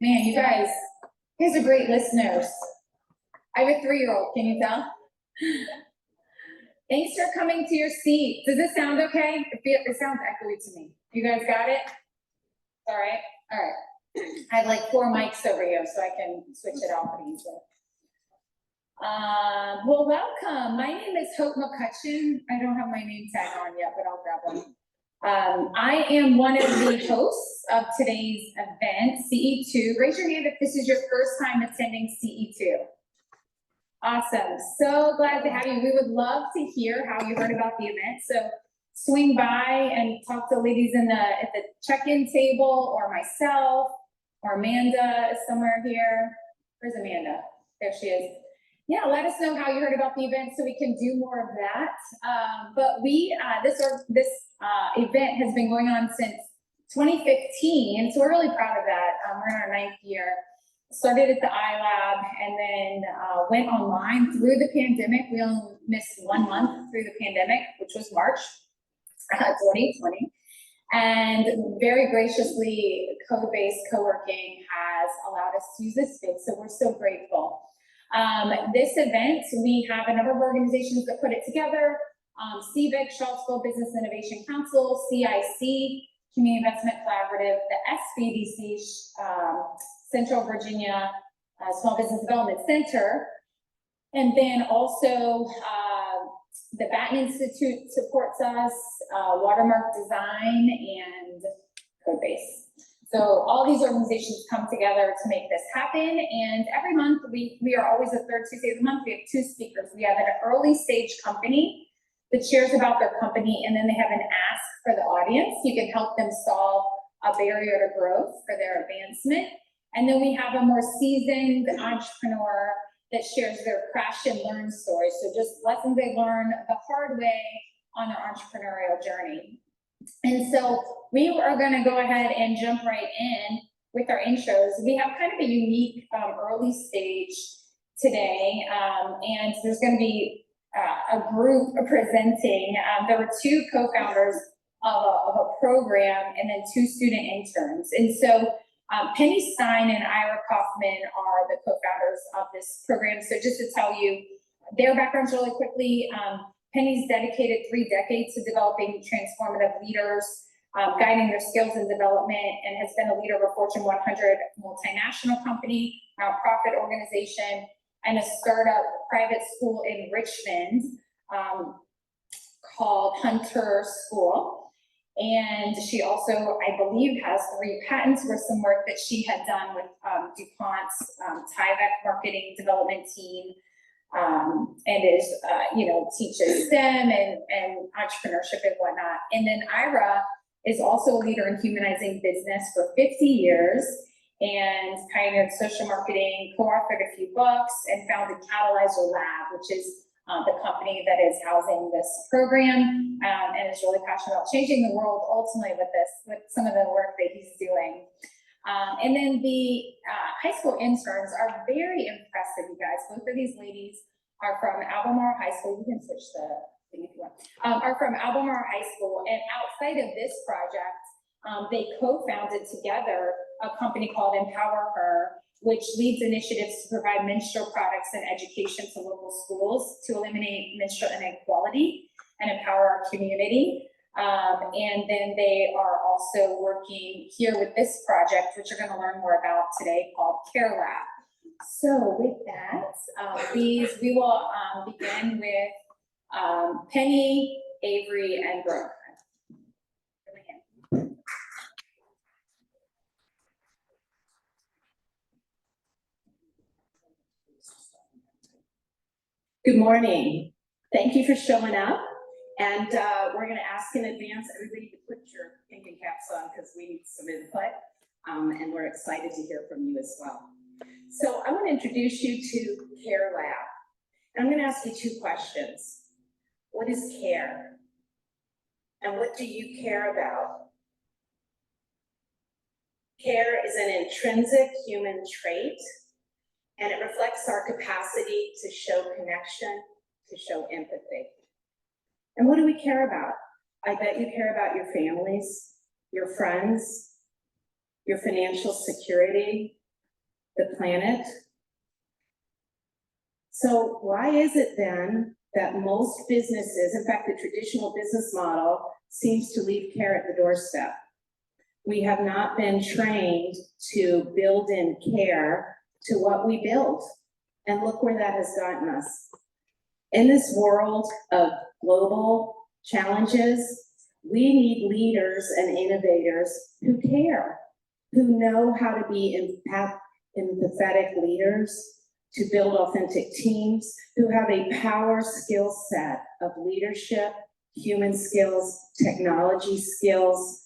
Man, you guys are great listeners. I have a 3-year-old, can you tell? Thanks for coming to your seat. Does this sound okay? It sounds echoey to me. You guys got it? All right, all right. I have like 4 mics over here, so I can switch it off pretty easily. Well, welcome. My name is Hope McCutcheon. I don't have my name tag on yet, but I'll grab one. I am one of the hosts of today's event, CE2. Raise your hand if this is your first time attending CE2. Awesome. So glad to have you. We would love to hear how you heard about the event. So swing by and talk to ladies at the check-in table, or myself, or Amanda is somewhere here. Where's Amanda? There she is. Yeah, let us know how you heard about the event so we can do more of that. But this event has been going on since 2015, so we're really proud of that. We're in our 9th year. Started at the iLab and then went online through the pandemic. We only missed 1 month through the pandemic, which was March 2020. And very graciously, code-based co-working has allowed us to use this space, so we're so grateful. This event, we have a number of organizations that put it together. CVIC, Charlottesville Business Innovation Council, CIC, Community Investment Collaborative, the SBDC, Central Virginia Small Business Development Center, and then also the Batten Institute supports us, Watermark Design, and Codebase. So all these organizations come together to make this happen, and every month we are always the 3rd Tuesday of the month. We have 2 speakers. We have an early stage company that shares about their company, and then they have an ask for the audience. You can help them solve a barrier to growth for their advancement. And then we have a more seasoned entrepreneur that shares their crash and learn stories. So just lessons they learn the hard way on their entrepreneurial journey. And so we are going to go ahead and jump right in with our intros. We have kind of a unique early stage today, and there's going to be a group presenting. There were 2 co-founders of a program and then 2 student interns. And so Penny Stein and Ira Kaufman are the co-founders of this program. So just to tell you their backgrounds really quickly, Penny's dedicated 3 decades to developing transformative leaders, guiding their skills and development, and has been a leader of a Fortune 100 multinational company, nonprofit organization, and a startup private school in Richmond called Hunter School. And she also, I believe, has 3 patents for some work that she had done with DuPont's Tyvek marketing development team, and is, teaches STEM and entrepreneurship and whatnot. And then Ira is also a leader in humanizing business for 50 years and pioneered social marketing, co-authored a few books, and founded Catalyzer Lab, which is the company that is housing this program, and is really passionate about changing the world ultimately with some of the work that he's doing. And then the high school interns are very impressive, you guys. Both of these ladies are from Albemarle High School. You can switch the thing if you want. Are from Albemarle High School, and outside of this project, they co-founded together a company called Empower Her, which leads initiatives to provide menstrual products and education to local schools to eliminate menstrual inequality and empower our community. And then they are also working here with this project, which you're going to learn more about today, called Care Lab. So with that, we will begin with Penny, Avery, and Brooke. Good morning. Thank you for showing up. And we're going to ask in advance everybody to put your thinking caps on because we need some input. And we're excited to hear from you as well. So I want to introduce you to Care Lab. And I'm going to ask you 2 questions. What is care? And what do you care about? Care is an intrinsic human trait, and it reflects our capacity to show connection, to show empathy. And what do we care about? I bet you care about your families, your friends, your financial security, the planet. So why is it then that most businesses, in fact, the traditional business model seems to leave care at the doorstep? We have not been trained to build in care to what we build. And look where that has gotten us. In this world of global challenges, we need leaders and innovators who care, who know how to be empathetic leaders, to build authentic teams, who have a power skill set of leadership, human skills, technology skills.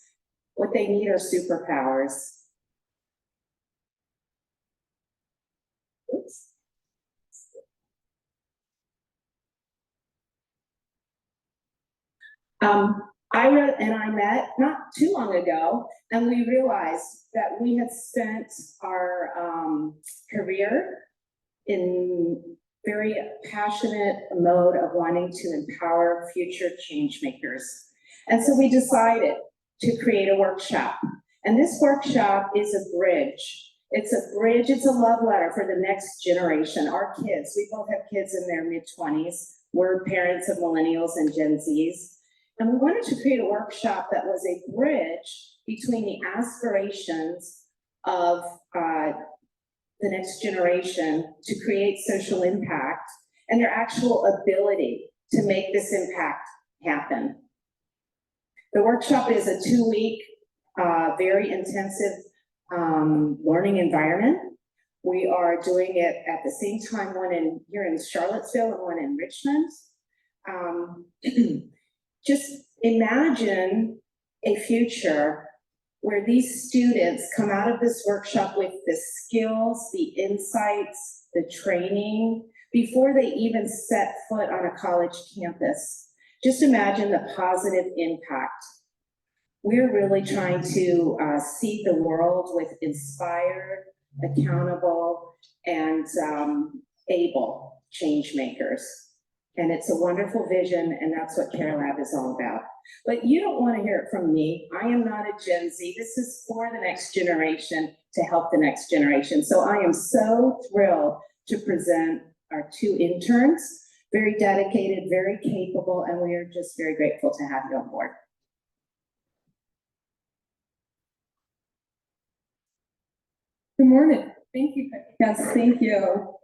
What they need are superpowers. Oops. Ira and I met not too long ago, and we realized that we had spent our career in very passionate mode of wanting to empower future change makers. And so we decided to create a workshop. And this workshop is a bridge. It's a bridge, it's a love letter for the next generation, our kids. We both have kids in their mid-20s. We're parents of millennials and Gen Zs. And we wanted to create a workshop that was a bridge between the aspirations of the next generation to create social impact and their actual ability to make this impact happen. The workshop is a 2-week, very intensive learning environment. We are doing it at the same time, one here in Charlottesville and one in Richmond. Just imagine a future where these students come out of this workshop with the skills, the insights, the training, before they even set foot on a college campus. Just imagine the positive impact. We're really trying to see the world with inspired, accountable, and able change makers. And it's a wonderful vision, and that's what Care Lab is all about. But you don't want to hear it from me. I am not a Gen Z. This is for the next generation to help the next generation. So I am so thrilled to present our 2 interns, very dedicated, very capable, and we are just very grateful to have you on board. Good morning. Thank you. Yes, thank you.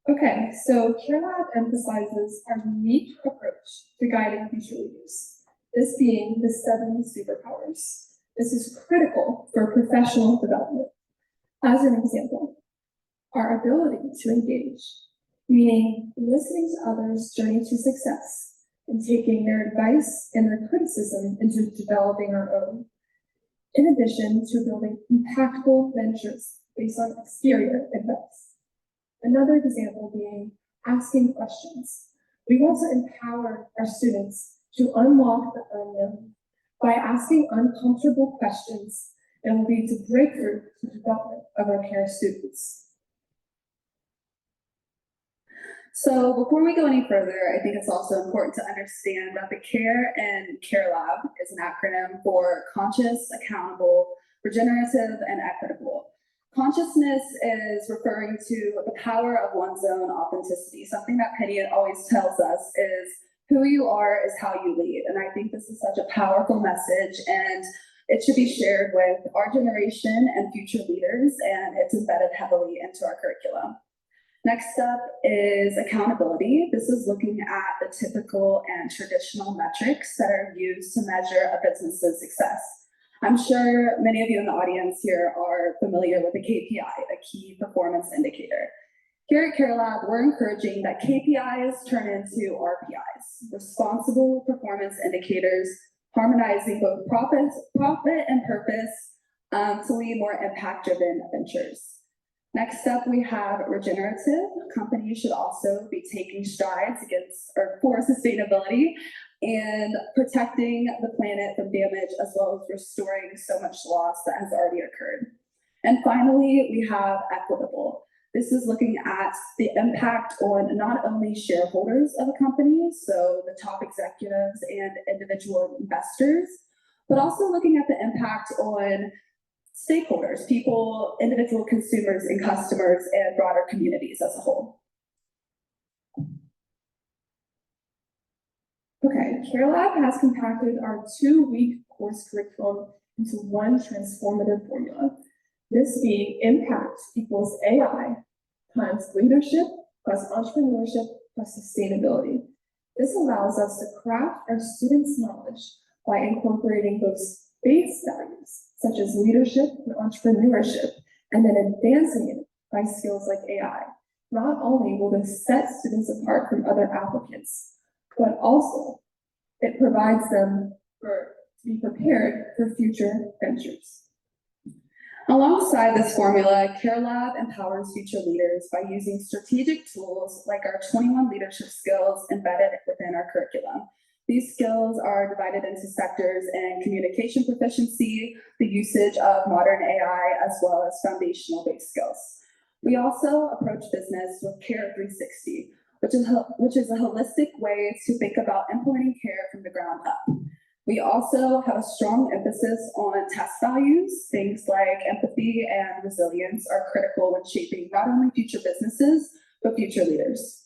Okay, so Care Lab emphasizes our unique approach to guiding future leaders, this being the 7 superpowers. This is critical for professional development. As an example, our ability to engage, meaning listening to others' journey to success and taking their advice and their criticism into developing our own, in addition to building impactful ventures based on exterior advice. Another example being asking questions. We want to empower our students to unlock the unknown by asking uncomfortable questions that will lead to breakthrough to the development of our care students. So before we go any further, I think it's also important to understand that the CARE and Care Lab is an acronym for conscious, accountable, regenerative, and equitable. Consciousness is referring to the power of one's own authenticity. Something that Penny always tells us is who you are is how you lead. And I think this is such a powerful message, and it should be shared with our generation and future leaders, and it's embedded heavily into our curriculum. Next up is accountability. This is looking at the typical and traditional metrics that are used to measure a business's success. I'm sure many of you in the audience here are familiar with a KPI, a key performance indicator. Here at Care Lab, we're encouraging that KPIs turn into RPIs, responsible performance indicators, harmonizing both profit and purpose to lead more impact-driven ventures. Next up, we have regenerative. Companies should also be taking strides for sustainability and protecting the planet from damage, as well as restoring so much loss that has already occurred. And finally, we have equitable. This is looking at the impact on not only shareholders of a company, so the top executives and individual investors, but also looking at the impact on stakeholders, people, individual consumers and customers, and broader communities as a whole. Okay, CareLab has compacted our 2-week course curriculum into one transformative formula. This being impact equals AI times leadership plus entrepreneurship plus sustainability. This allows us to craft our students' knowledge by incorporating those base values, such as leadership and entrepreneurship, and then advancing it by skills like AI. Not only will this set students apart from other applicants, but also it provides them to be prepared for future ventures. Alongside this formula, CareLab empowers future leaders by using strategic tools like our 21 leadership skills embedded within our curriculum. These skills are divided into sectors in communication proficiency, the usage of modern AI, as well as foundational based skills. We also approach business with Care 360, which is a holistic way to think about implementing care from the ground up. We also have a strong emphasis on test values. Things like empathy and resilience are critical when shaping not only future businesses, but future leaders.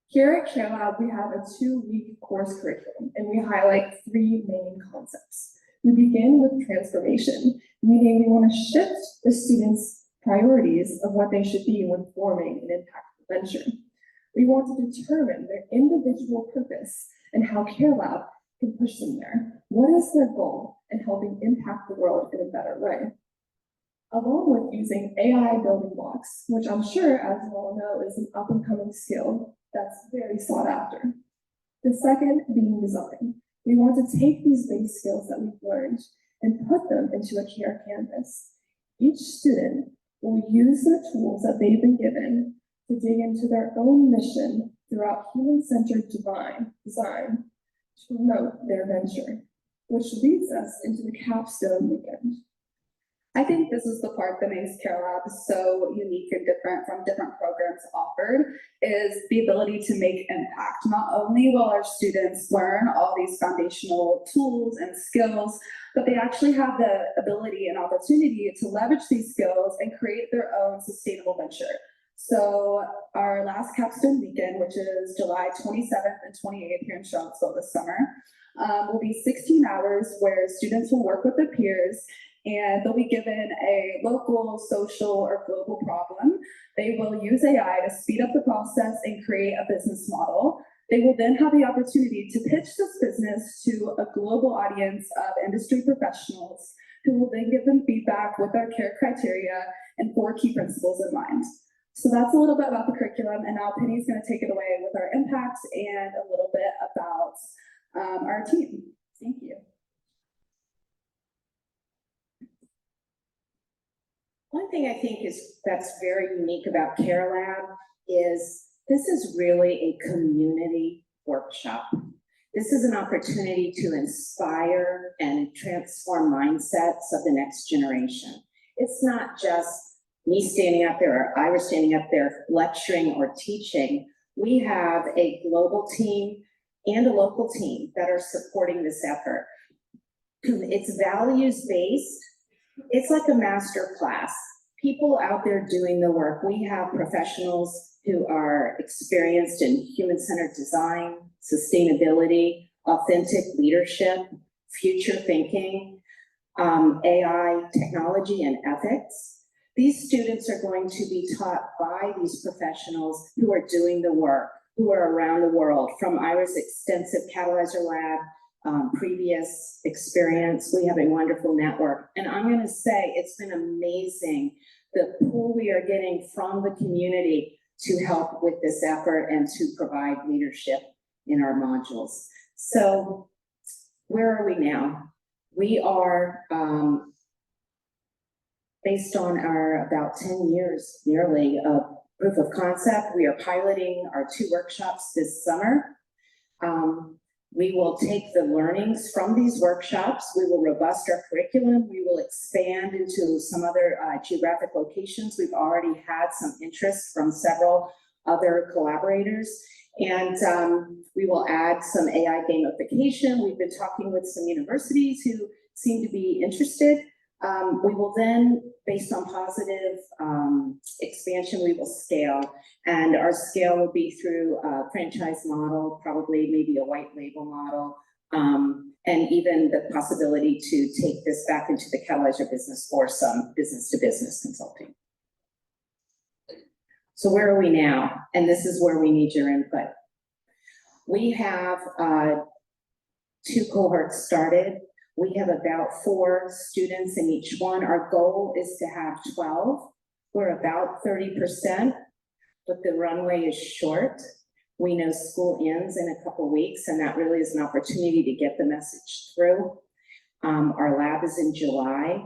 Here at CareLab, we have a 2-week course curriculum, and we highlight 3 main concepts. We begin with transformation, meaning we want to shift the students' priorities of what they should be when forming an impactful venture. We want to determine their individual purpose and how CareLab can push them there. What is their goal in helping impact the world in a better way? Along with using AI building blocks, which I'm sure, as you all know, is an up-and-coming skill that's very sought after. The second being design. We want to take these base skills that we've learned and put them into a care canvas. Each student will use the tools that they've been given to dig into their own mission throughout human-centered design to promote their venture, which leads us into the capstone weekend. I think this is the part that makes CareLab so unique and different from different programs offered, is the ability to make impact. Not only will our students learn all these foundational tools and skills, but they actually have the ability and opportunity to leverage these skills and create their own sustainable venture. So our last capstone weekend, which is July 27th and 28th here in Charlottesville this summer, will be 16 hours where students will work with their peers and they'll be given a local, social, or global problem. They will use AI to speed up the process and create a business model. They will then have the opportunity to pitch this business to a global audience of industry professionals who will then give them feedback with our care criteria and 4 key principles in mind. So that's a little bit about the curriculum, and now Penny's going to take it away with our impacts and a little bit about our team. Thank you. One thing I think that's very unique about CareLab is this is really a community workshop. This is an opportunity to inspire and transform mindsets of the next generation. It's not just me standing up there or Ira standing up there lecturing or teaching. We have a global team and a local team that are supporting this effort. It's values-based. It's like a master class. People out there doing the work. We have professionals who are experienced in human-centered design, sustainability, authentic leadership, future thinking, AI, technology, and ethics. These students are going to be taught by these professionals who are doing the work, who are around the world. From Ira's extensive Catalyzer Lab, previous experience, we have a wonderful network. And I'm going to say it's been amazing the pull we are getting from the community to help with this effort and to provide leadership in our modules. So where are we now? We are, based on our about 10 years nearly of proof of concept, we are piloting our 2 workshops this summer. We will take the learnings from these workshops. We will robust our curriculum. We will expand into some other geographic locations. We've already had some interest from several other collaborators. And we will add some AI gamification. We've been talking with some universities who seem to be interested. We will then, based on positive expansion, we will scale. And our scale will be through a franchise model, probably maybe a white label model, and even the possibility to take this back into the Catalyzer business for some business-to-business consulting. So where are we now? And this is where we need your input. We have 2 cohorts started. We have about 4 students in each one. Our goal is to have 12. We're about 30%, but the runway is short. We know school ends in a couple weeks, and that really is an opportunity to get the message through. Our lab is in July.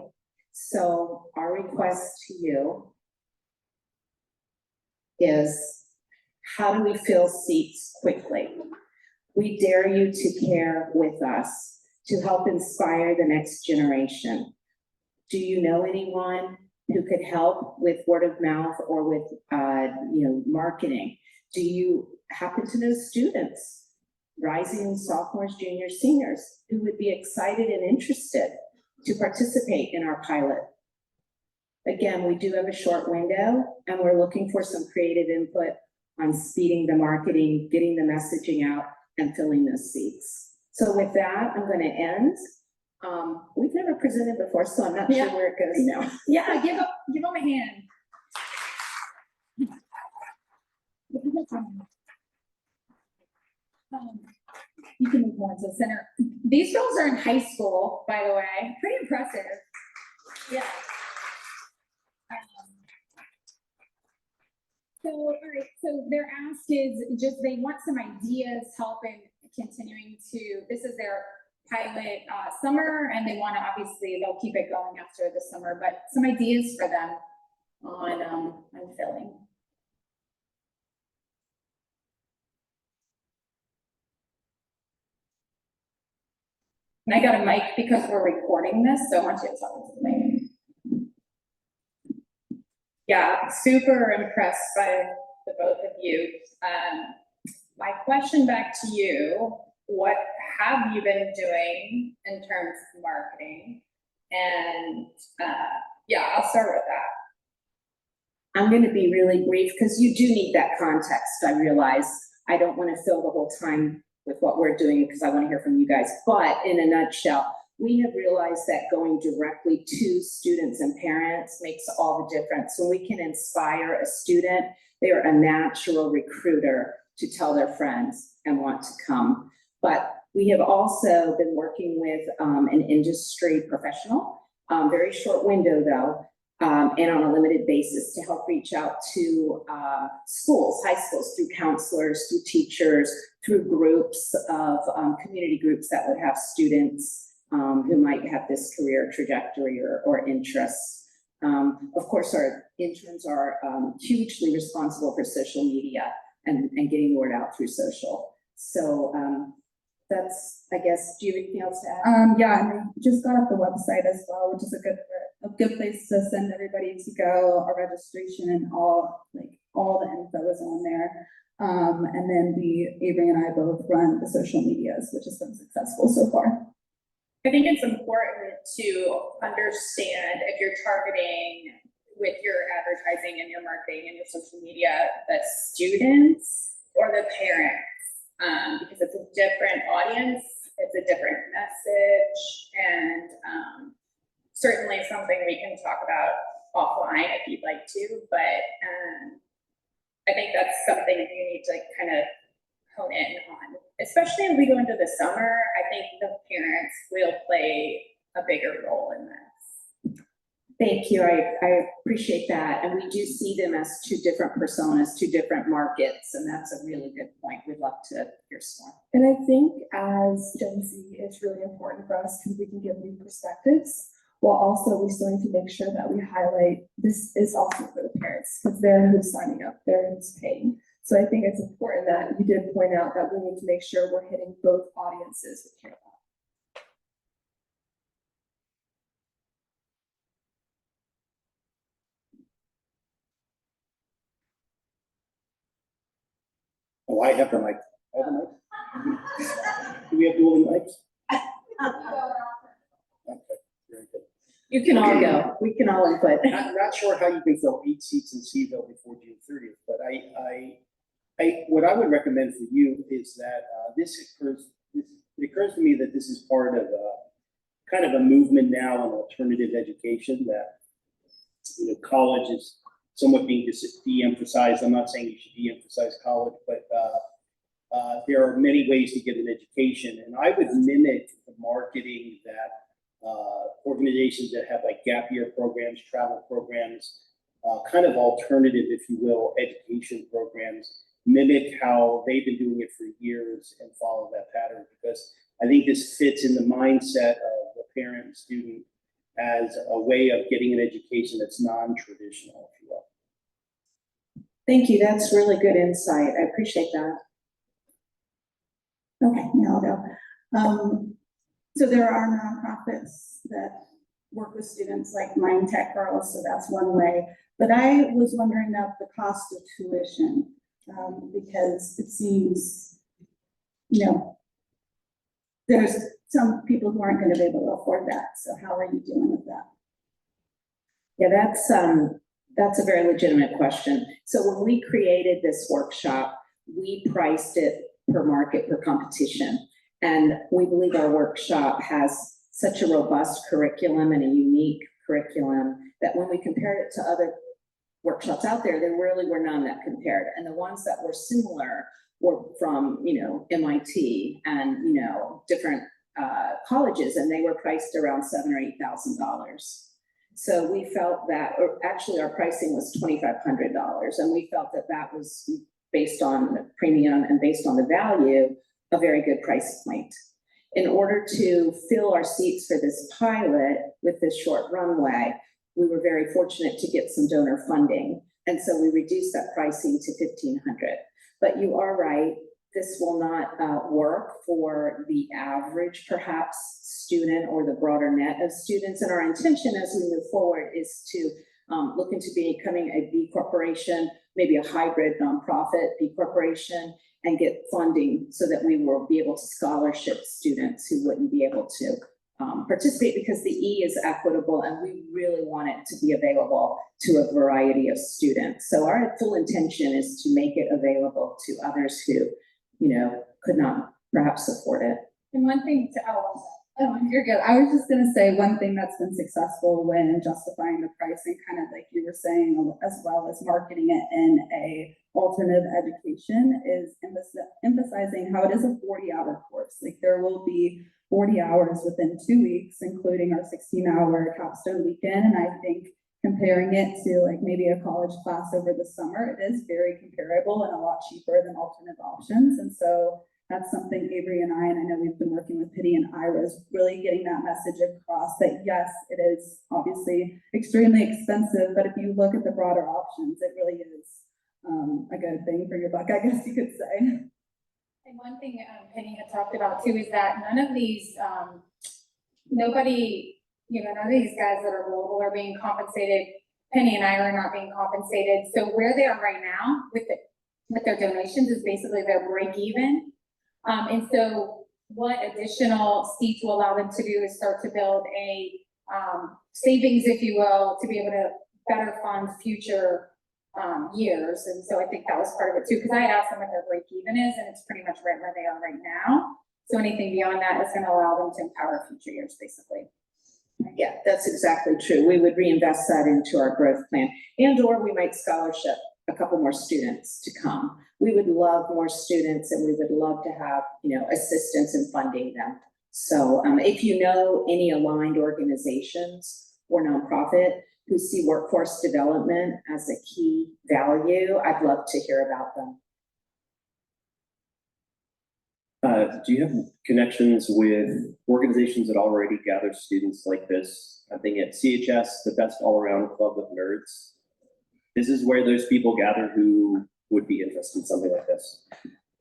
So our request to you is, how do we fill seats quickly? We dare you to care with us, to help inspire the next generation. Do you know anyone who could help with word of mouth or with marketing? Do you happen to know students, rising sophomores, juniors, seniors, who would be excited and interested to participate in our pilot? Again, we do have a short window, and we're looking for some creative input on speeding the marketing, getting the messaging out, and filling those seats. So with that, I'm going to end. We've never presented before, so I'm not sure where it goes now. Yeah, give them a hand. You can move more to the center. These girls are in high school, by the way. Pretty impressive. Yeah. So, all right, so their ask is just, they want some ideas, help in continuing to, this is their pilot summer, and they want to, obviously, they'll keep it going after the summer, but some ideas for them on filling. And I got a mic because we're recording this, so I want you to talk to the mic. Yeah, super impressed by the both of you. My question back to you, what have you been doing in terms of marketing? And yeah, I'll start with that. I'm going to be really brief because you do need that context. I realize I don't want to fill the whole time with what we're doing because I want to hear from you guys. But in a nutshell, we have realized that going directly to students and parents makes all the difference. When we can inspire a student, they are a natural recruiter to tell their friends and want to come. But we have also been working with an industry professional, very short window though, and on a limited basis to help reach out to schools, high schools, through counselors, through teachers, through groups of community groups that would have students who might have this career trajectory or interest. Of course, our interns are hugely responsible for social media and getting the word out through social. So that's, I guess, do you have anything else to add? Yeah, and we just got up the website as well, which is a good place to send everybody to go. Our registration and all the info is on there. And then Avery and I both run the social medias, which has been successful so far. I think it's important to understand if you're targeting with your advertising and your marketing and your social media, the students or the parents, because it's a different audience, it's a different message, and certainly something we can talk about offline if you'd like to, but I think that's something you need to kind of hone in on. Especially as we go into the summer, I think the parents will play a bigger role in this. Thank you, I appreciate that. And we do see them as 2 different personas, 2 different markets, and that's a really good point. We'd love to hear some more. And I think as Gen Z, it's really important for us because we can give new perspectives, while also we still need to make sure that we highlight this is also for the parents, because they're who's signing up, they're who's paying. So I think it's important that you did point out that we need to make sure we're hitting both audiences with Care Lab. Oh, I have the mic. I have the mic. Do we have dual mics? Okay, very good. You can all go. We can all input. Not sure how you can fill 8 seats in Seville before June 30th, but what I would recommend for you is that it occurs to me that this is part of kind of a movement now in alternative education, that college is somewhat being de-emphasized. I'm not saying you should de-emphasize college, but there are many ways to get an education, and I would mimic the marketing that organizations that have like gap year programs, travel programs, kind of alternative, if you will, education programs, mimic how they've been doing it for years and follow that pattern, because I think this fits in the mindset of the parent and student as a way of getting an education that's non-traditional, if you will. Thank you. That's really good insight. I appreciate that. Okay, now I'll go. So there are nonprofits that work with students like Mind Tech Girls, so that's one way. But I was wondering about the cost of tuition, because it seems, there's some people who aren't going to be able to afford that. So how are you dealing with that? Yeah, that's a very legitimate question. So when we created this workshop, we priced it per market, per competition. And we believe our workshop has such a robust curriculum and a unique curriculum that when we compared it to other workshops out there, there really were none that compared. And the ones that were similar were from, MIT and, different colleges, and they were priced around $7,000 or $8,000. So we felt that, or actually our pricing was $2,500, and we felt that that was based on the premium and based on the value, a very good price point. In order to fill our seats for this pilot with this short runway, we were very fortunate to get some donor funding. And so we reduced that pricing to $1,500. But you are right, this will not work for the average, perhaps, student or the broader net of students. And our intention as we move forward is to look into becoming a B corporation, maybe a hybrid nonprofit B corporation, and get funding so that we will be able to scholarship students who wouldn't be able to participate, because the E is equitable and we really want it to be available to a variety of students. So our full intention is to make it available to others who, could not perhaps afford it. And one thing to, Oh, you're good. I was just gonna say one thing that's been successful when justifying the pricing, kind of like you were saying, as well as marketing it in a alternative education, is emphasizing how it is a 40-hour course. Like there will be 40 hours within 2 weeks, including our 16-hour capstone weekend. And I think comparing it to like maybe a college class over the summer, it is very comparable and a lot cheaper than alternative options. And so that's something Avery and I know we've been working with Pitty and Ira, is really getting that message across that yes, it is obviously extremely expensive, but if you look at the broader options, it really is a good thing for your buck, I guess you could say. And one thing Penny had talked about too is that none of these, none of these guys that are global are being compensated. Penny and I are not being compensated. So where they are right now with their donations is basically their break even. And so what additional seats will allow them to do is start to build a savings, if you will, to be able to better fund future years. And so I think that was part of it too, because I had asked them what their break even is, and it's pretty much right where they are right now. So anything beyond that is going to allow them to empower future years, basically. Yeah, that's exactly true. We would reinvest that into our growth plan, or we might scholarship a couple more students to come. We would love more students, and we would love to have, assistance in funding them. So if you know any aligned organizations or nonprofit who see workforce development as a key value, I'd love to hear about them. Do you have connections with organizations that already gather students like this? I think at CHS, the Best All-Around Club of Nerds. This is where those people gather who would be interested in something like this.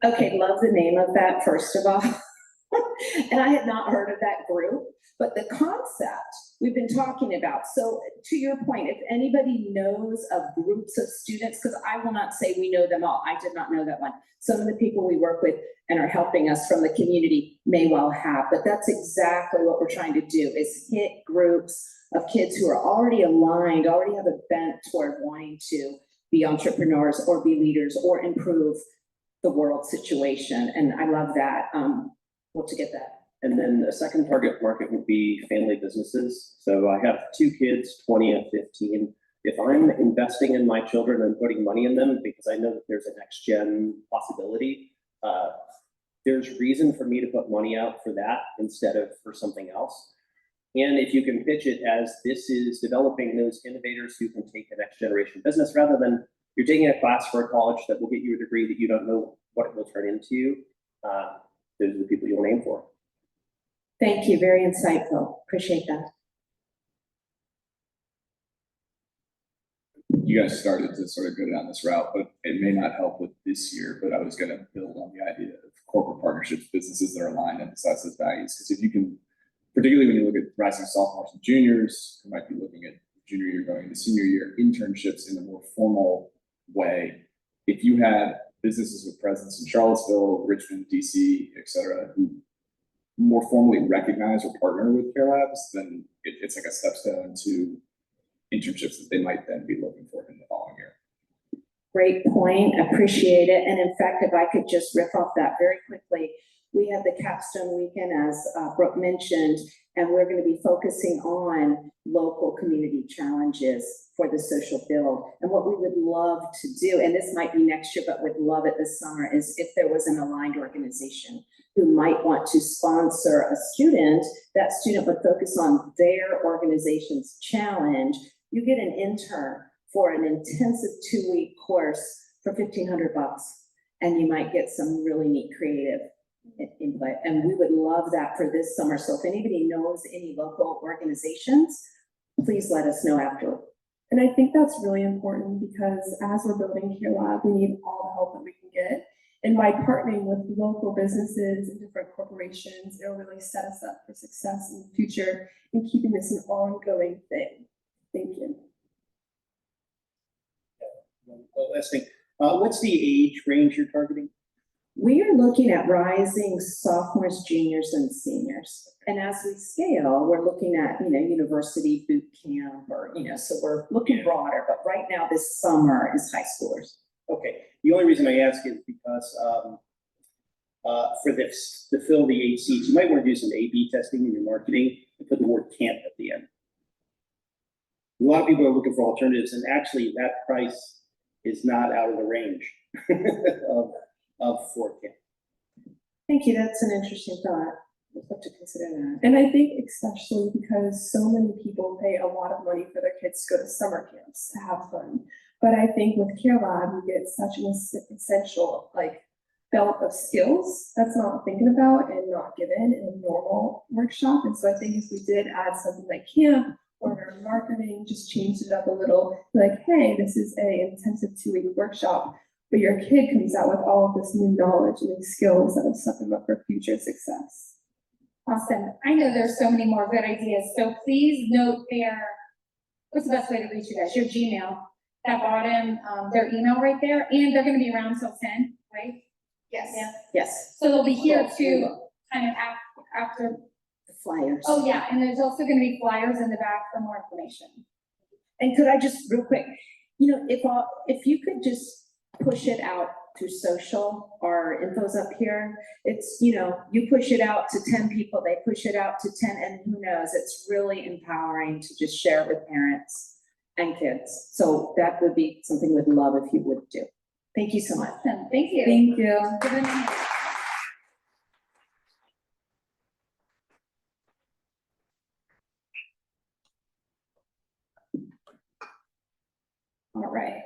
Okay, love the name of that, first of all. And I had not heard of that group, but the concept we've been talking about. So to your point, if anybody knows of groups of students, because I will not say we know them all, I did not know that one. Some of the people we work with and are helping us from the community may well have, but that's exactly what we're trying to do, is hit groups of kids who are already aligned, already have a bent toward wanting to be entrepreneurs or be leaders or improve the world situation. And I love that. Well, to get that. And then a second target market would be family businesses. So I have 2 kids, 20 and 15. If I'm investing in my children and putting money in them because I know that there's a next gen possibility, there's reason for me to put money out for that instead of for something else. And if you can pitch it as this is developing those innovators who can take the next generation business, rather than you're taking a class for a college that will get you a degree that you don't know what it will turn into, those are the people you'll aim for. Thank you, very insightful. Appreciate that. You guys started to sort of go down this route, but it may not help with this year, but I was going to build on the idea of corporate partnerships, businesses that are aligned and emphasize those values. Because if you can, particularly when you look at rising sophomores and juniors, you might be looking at junior year going into senior year, internships in a more formal way. If you had businesses with presence in Charlottesville, Richmond, DC, et cetera, who more formally recognize or partner with Care Labs, then it's like a stepstone to internships that they might then be looking for in the following year. Great point, appreciate it. And in fact, if I could just riff off that very quickly, we have the capstone weekend, as Brooke mentioned, and we're going to be focusing on local community challenges for the social build. And what we would love to do, and this might be next year, but would love it this summer, is if there was an aligned organization who might want to sponsor a student, that student would focus on their organization's challenge. You get an intern for an intensive 2-week course for $1,500, and you might get some really neat creative input. And we would love that for this summer. So if anybody knows any local organizations, please let us know after. And I think that's really important because as we're building Care Lab, we need all the help that we can get. And by partnering with local businesses and different corporations, it'll really set us up for success in the future and keeping this an ongoing thing. Thank you. Well, last thing, what's the age range you're targeting? We are looking at rising sophomores, juniors, and seniors. And as we scale, we're looking at, university boot camp or, so we're looking broader, but right now this summer is high schoolers. Okay, the only reason I ask is because for this, to fill the 8 seats, you might want to do some A/B testing in your marketing and put the word camp at the end. A lot of people are looking for alternatives, and actually that price is not out of the range of for camp. Thank you, that's an interesting thought. We'll have to consider that. And I think especially because so many people pay a lot of money for their kids to go to summer camps to have fun. But I think with Care Lab, you get such an essential belt of skills that's not thinking about and not given in a normal workshop. And so I think if we did add something like camp or our marketing, just changed it up a little, hey, this is a intensive 2-week workshop, but your kid comes out with all of this new knowledge and these skills that will set them up for future success. Awesome. I know there's so many more good ideas. So please note what's the best way to reach you guys? Your Gmail, that bottom, their email right there, and they're going to be around till 10, right? Yes. Yeah. Yes, So they'll be here too, kind of after. the flyers. Oh yeah, and there's also going to be flyers in the back for more information. And could I just real quick, if you could just push it out through social, our info's up here. It's, you push it out to 10 people, they push it out to 10, and who knows, it's really empowering to just share it with parents and kids. So that would be something we'd love if you would do. Thank you so much. Awesome. Thank you. Thank you. Give them a hand. All right.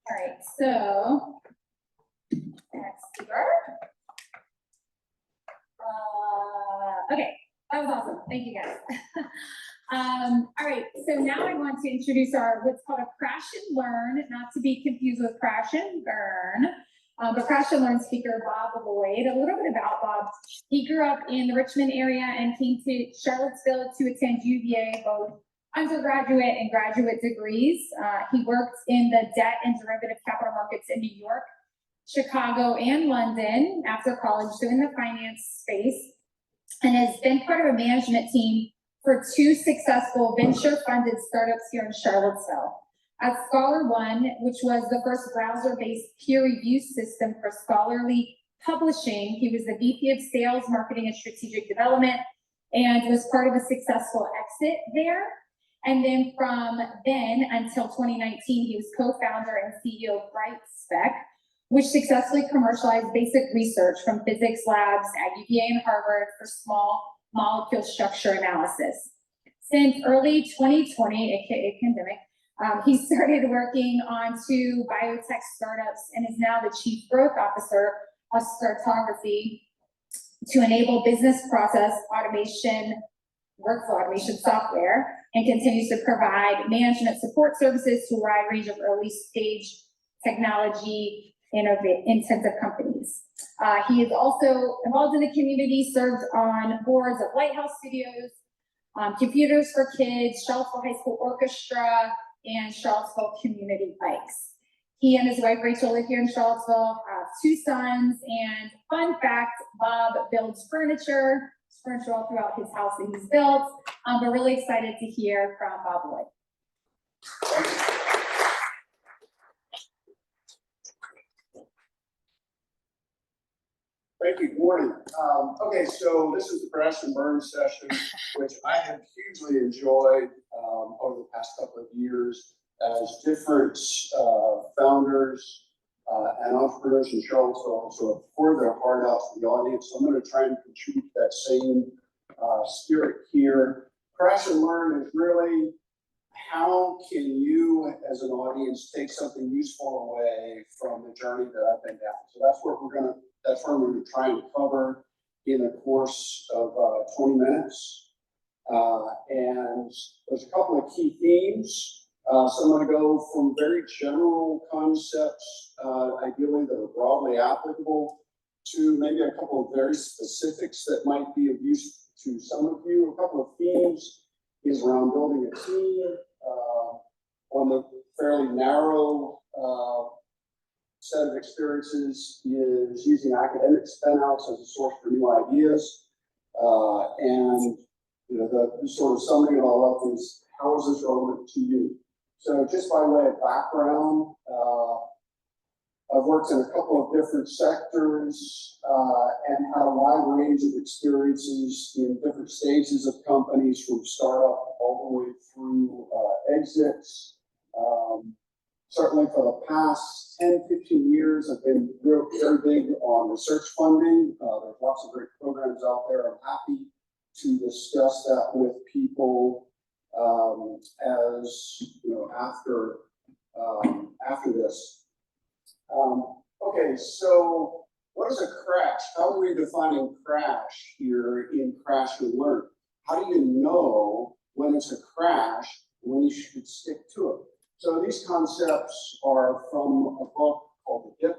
All right, so next we are. Okay, That was awesome. Thank you, guys. All right, so now I want to introduce our, what's called a crash and learn, not to be confused with crash and burn. But crash and learn speaker, Bob Lloyd. A little bit about Bob. He grew up in the Richmond area and came to Charlottesville to attend UVA, both undergraduate and graduate degrees. He worked in the debt and derivative capital markets in New York, Chicago, and London after college, doing the finance space, and has been part of a management team for 2 successful venture-funded startups here in Charlottesville. At Scholar One, which was the first browser-based peer review system for scholarly publishing, he was the VP of Sales, Marketing, and Strategic Development, and was part of a successful exit there. And then from then until 2019, he was co-founder and CEO of BrightSpec, which successfully commercialized basic research from physics labs at UVA and Harvard for small molecule structure analysis. Since early 2020, aka pandemic, he started working on 2 biotech startups and is now the Chief Growth Officer of Sartography to enable business process automation, workflow automation software, and continues to provide management support services to a wide range of early stage technology intensive companies. He is also involved in the community, served on boards of Lighthouse Studios, Computers for Kids, Charlottesville High School Orchestra, and Charlottesville Community Bikes. He and his wife Rachel live here in Charlottesville, have 2 sons, and fun fact, Bob builds furniture all throughout his house that he's built. We're really excited to hear from Bob Lloyd. Thank you. Good morning. Okay, so this is the crash and burn session, which I have hugely enjoyed over the past couple of years as different founders and entrepreneurs in Charlottesville sort of pour their heart out to the audience. So I'm going to try and contribute that same spirit here. Crash and learn is really how can you as an audience take something useful away from the journey that I've been down. So that's what that's what we're going to try and cover in the course of 20 minutes. And there's a couple of key themes. So I'm going to go from very general concepts, ideally that are broadly applicable, to maybe a couple of very specifics that might be of use to some of you. A couple of themes is around building a team. On the fairly narrow set of experiences is using academic spin-outs as a source for new ideas. And the sort of summing it all up is, how is this relevant to you? So just by way of background, I've worked in a couple of different sectors and had a wide range of experiences in different stages of companies, from startup all the way through exits. Certainly for the past 10, 15 years, I've been very big on research funding. There's lots of great programs out there. I'm happy to discuss that with people as you know after this. Okay, so what is a crash? How are we defining crash here in Crash and Learn? How do you know when it's a crash, when you should stick to it? So these concepts are from a book called The Dip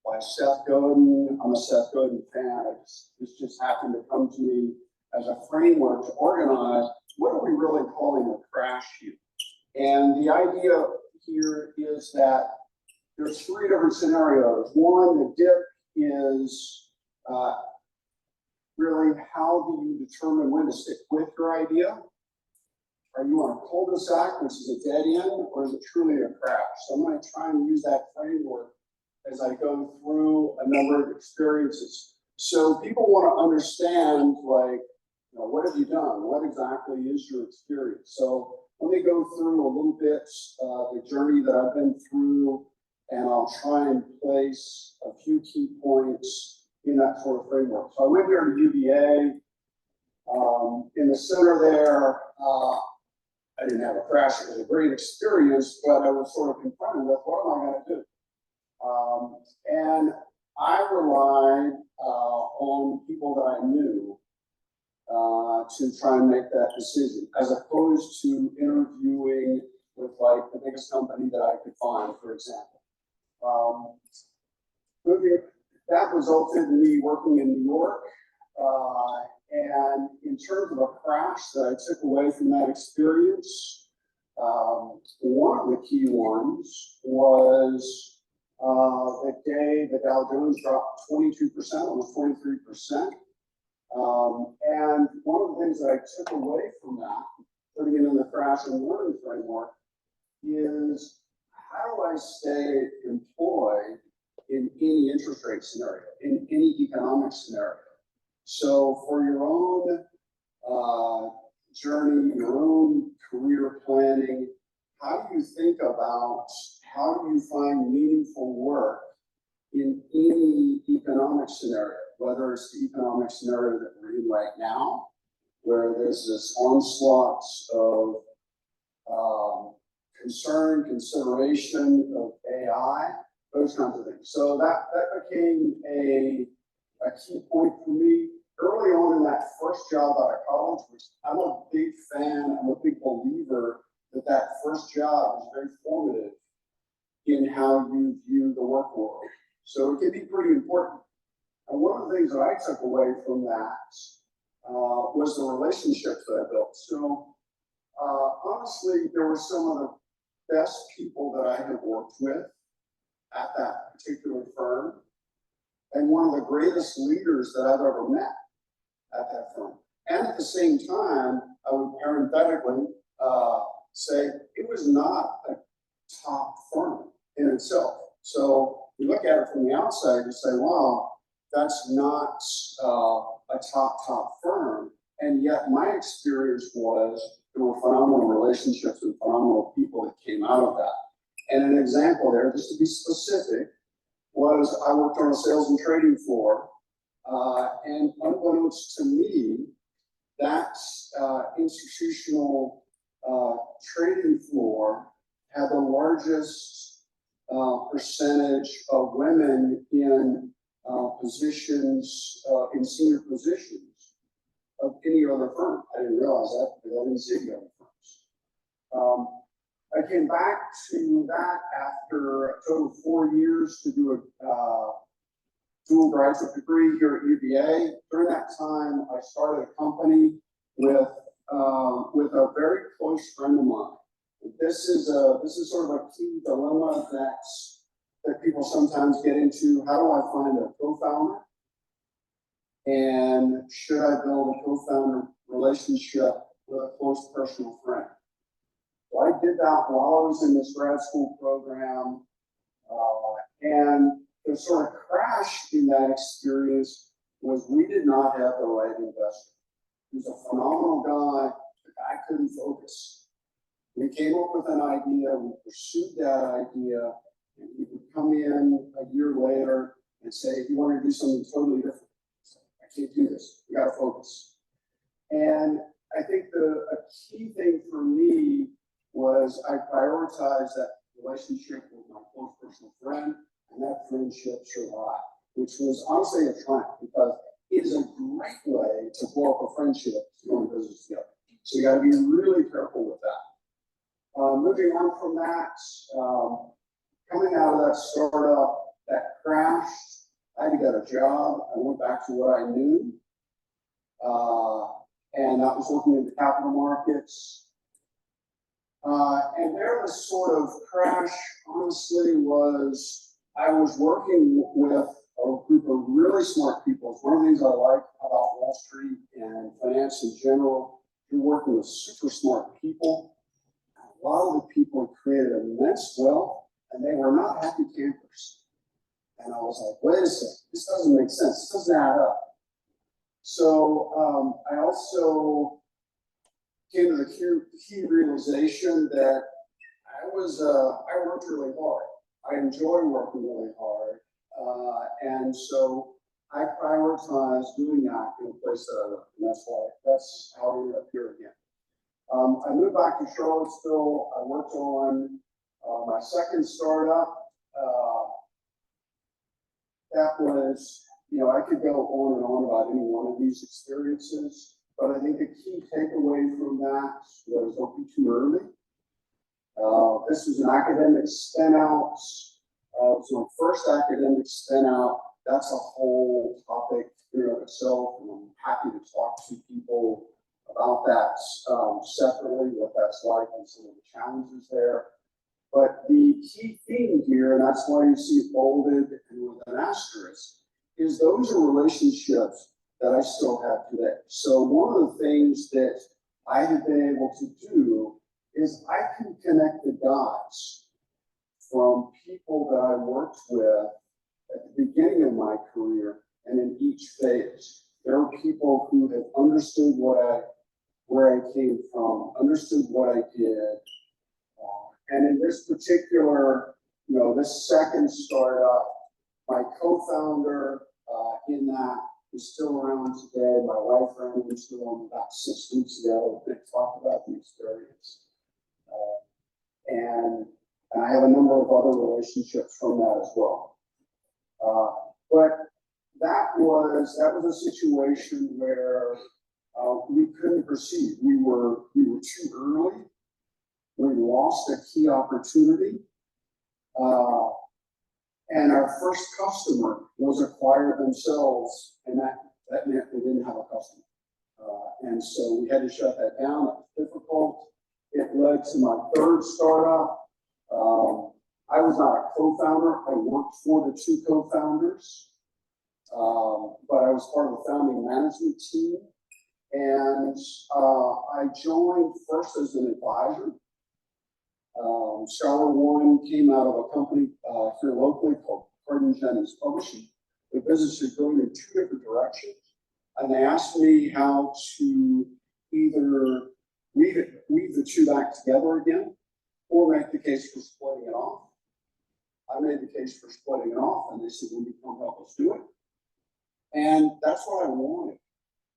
by Seth Godin. I'm a Seth Godin fan. This just happened to come to me as a framework to organize what are we really calling a crash here. And the idea here is that there's 3 different scenarios. One, the dip is really how do you determine when to stick with your idea? Are you on a cul-de-sac, which is a dead end, or is it truly a crash? So I'm going to try and use that framework as I go through a number of experiences. So people want to understand, like, what have you done? What exactly is your experience? So let me go through a little bit the journey that I've been through, and I'll try and place a few key points in that sort of framework. So I went here to UVA. In the center there, I didn't have a crash. It was a great experience, but I was sort of confronted with, what am I going to do? And I relied on people that I knew to try and make that decision, as opposed to interviewing with like the biggest company that I could find, for example. That resulted in me working in New York. And in terms of a crash that I took away from that experience, one of the key ones was the day the Dow Jones dropped 22%, almost 23%. And one of the things that I took away from that, putting it in the crash and learn framework, is how do I stay employed in any interest rate scenario, in any economic scenario? So for your own journey, your own career planning, how do you think about how do you find meaningful work in any economic scenario, whether it's the economic scenario that we're in right now, where there's this onslaught of concern, consideration of AI, those kinds of things. So that became a key point for me. Early on in that first job out of college, which I'm a big fan, I'm a big believer that first job is very formative in how you view the work world. So it can be pretty important. And one of the things that I took away from that was the relationships that I built. So honestly, there were some of the best people that I have worked with at that particular firm, and one of the greatest leaders that I've ever met at that firm. And at the same time, I would parenthetically say it was not a top firm in itself. So you look at it from the outside, you say, wow, that's not a top firm. And yet my experience was there were phenomenal relationships and phenomenal people that came out of that. And an example there, just to be specific, was I worked on a sales and trading floor. And unbeknownst to me, that institutional trading floor had the largest percentage of women in positions, in senior positions of any other firm. I didn't realize that because I didn't see the other firms. I came back to that after a total of 4 years to do a dual graduate degree here at UVA. During that time, I started a company with a very close friend of mine. This is sort of a key dilemma that people sometimes get into. How do I find a co-founder? And should I build a co-founder relationship with a close personal friend? So I did that while I was in this grad school program, and the sort of crash in that experience was we did not have the right investor. He was a phenomenal guy. The guy couldn't focus. We came up with an idea, we pursued that idea, and he would come in a year later and say, if you want to do something totally different, I can't do this, we gotta focus. And I think a key thing for me was I prioritized that relationship with my close personal friend, and that friendship survived, which was honestly a triumph because it is a great way to blow up a friendship to go into business together. So you got to be really careful with that. Moving on from that, coming out of that startup that crashed, I had to get a job. I went back to what I knew, and that was working in the capital markets. And there the sort of crash, honestly, was I was working with a group of really smart people. It's one of the things I like about Wall Street and finance in general. You're working with super smart people. A lot of the people created immense wealth, and they were not happy campers. And I was like, wait a second, this doesn't make sense. This doesn't add up. So I also came to the key realization that I worked really hard. I enjoy working really hard. And so I prioritized doing that in a place that I live. And that's how I ended up here again. I moved back to Charlottesville. I worked on my second startup. That was, I could go on and on about any one of these experiences. but I think the key takeaway from that was don't be too early. This was an academic spin out. It was my first academic spin out. That's a whole topic in and of itself, and I'm happy to talk to people about that separately, what that's like and some of the challenges there. But the key theme here, and that's why you see it bolded and with an asterisk, is those are relationships that I still have today. So one of the things that I have been able to do is I can connect the dots from people that I worked with at the beginning of my career and in each phase. There are people who have understood where I came from, understood what I did. And in this particular, this second startup, my co-founder in that is still around today. My wife ran into him about 6 weeks ago to talk about the experience. And I have a number of other relationships from that as well. But that was a situation where we couldn't proceed. We were too early. We lost a key opportunity. And our first customer was acquired themselves, and that meant we didn't have a customer. And so we had to shut that down. It was difficult. It led to my third startup. I was not a co-founder. I worked for the two co-founders, but I was part of the founding management team. And I joined first as an advisor. Scholar One came out of a company here locally called Cardin Jennings Publishing. The business is going in two different directions. And they asked me how to either weave the two back together again or make the case for splitting it off. I made the case for splitting it off, and they said, "Will you come help us do it?" And that's what I wanted.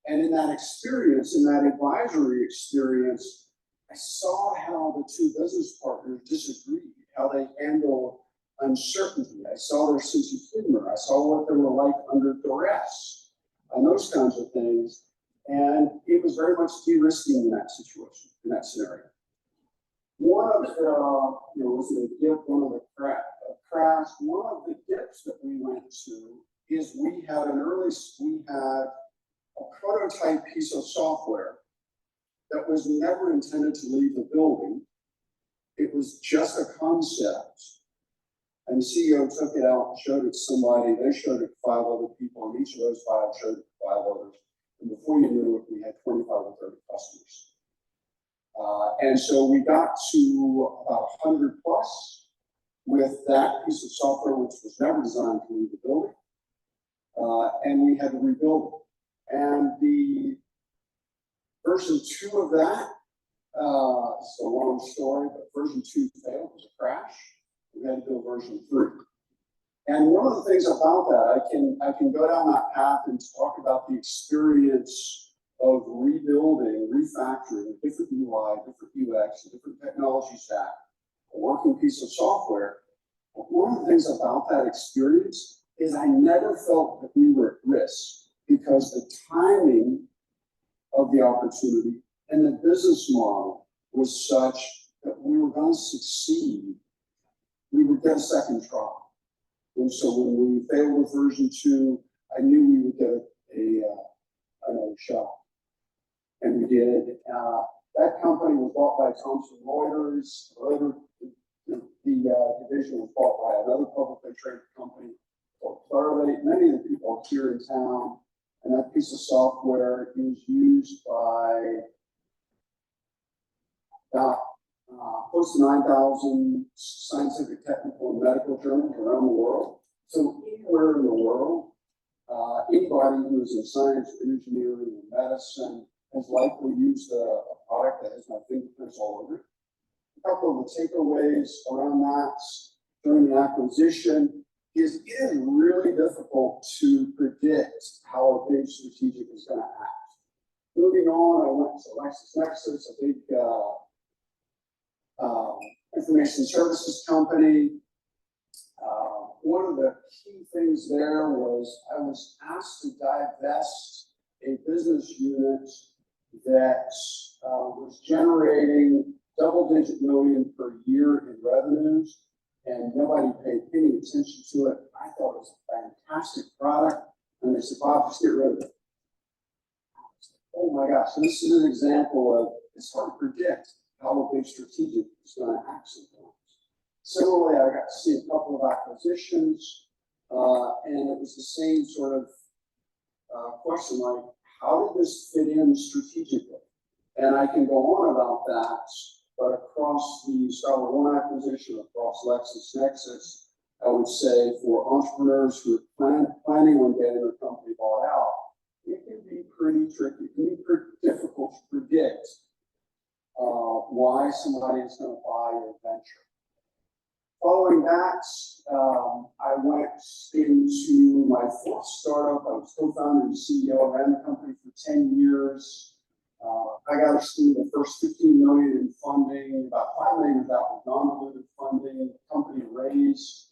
And in that experience, in that advisory experience, I saw how the two business partners disagreed, how they handled uncertainty. I saw their sense of humor. I saw what they were like under duress and those kinds of things. And it was very much de-risking in that situation, in that scenario. One of the, was it a dip, one of the crash, one of the dips that we went to is we had a prototype piece of software that was never intended to leave the building. It was just a concept. And the CEO took it out and showed it to somebody. They showed it to 5 other people, and each of those 5 showed it to 5 others. And before you knew it, we had 25 or 30 customers. And so we got to about 100 plus with that piece of software, which was never designed to leave the building. And we had to rebuild it. And the version 2 of that, it's a long story, but version 2 failed. It was a crash. We had to build version 3. And one of the things about that, I can go down that path and talk about the experience of rebuilding, refactoring a different UI, different UX, a different technology stack, a working piece of software. But one of the things about that experience is I never felt that we were at risk because the timing of the opportunity and the business model was such that we were going to succeed. We would get a second try. And so when we failed with version 2, I knew we would get another shot. And we did. That company was bought by Thomson Reuters. Later, the division was bought by another publicly traded company called Clarivate. Many of the people here in town, and that piece of software is used by close to 9,000 scientific, technical, and medical journals around the world. So anywhere in the world, anybody who is in science, engineering, and medicine has likely used a product that has my fingerprints all over it. A couple of the takeaways around that during the acquisition is it is really difficult to predict how a big strategic is going to act. Moving on, I went to LexisNexis, a big information services company. One of the key things there was I was asked to divest a business unit that was generating double-digit million per year in revenues, and nobody paid any attention to it. I thought it was a fantastic product, and they said, Bob, just get rid of it. Oh my gosh, this is an example of, it's hard to predict how a big strategic is going to act sometimes. Similarly, I got to see a couple of acquisitions, and it was the same sort of question, like, how did this fit in strategically? And I can go on about that, but across the Starboard One acquisition, across LexisNexis, I would say for entrepreneurs who are planning on getting their company bought out, it can be pretty tricky, it can be pretty difficult to predict why somebody is going to buy your venture. Following that, I went into my fourth startup. I was co-founder and CEO, ran the company for 10 years. I got us through the first 15 million in funding, about 5 million of that was non-dilutive funding. The company raised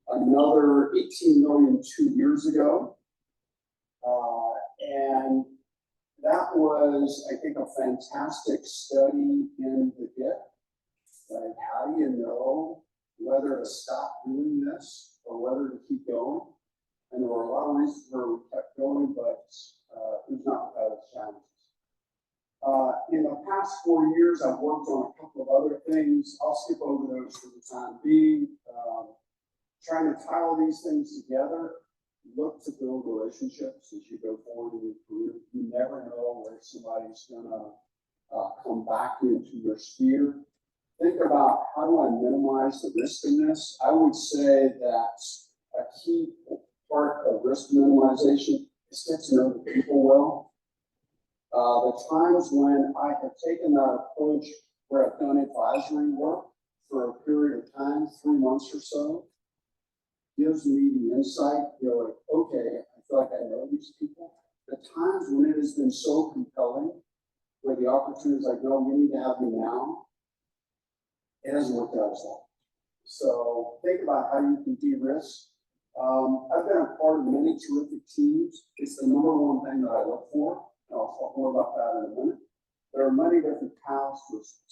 another 18 million 2 years ago. And that was, I think, a fantastic study in the dip. Like, how do you know whether to stop doing this or whether to keep going? And there were a lot of reasons where we kept going, but it was not without its challenges. In the past 4 years, I've worked on a couple of other things. I'll skip over those for the time being. Trying to tie all these things together, look to build relationships as you go forward in your career. You never know where somebody's gonna come back into your sphere. Think about, how do I minimize the risk in this? I would say that a key part of risk minimization is get to know the people well. The times when I have taken that approach where I've done advisory work for a period of time, 3 months or so, gives me the insight, you're like, okay, I feel like I know these people. The times when it has been so compelling, where the opportunity is like, no, you need to have me now, it hasn't worked out as well. So think about how you can de-risk. I've been a part of many terrific teams. It's the number one thing that I look for. And I'll talk more about that in a minute. There are many different paths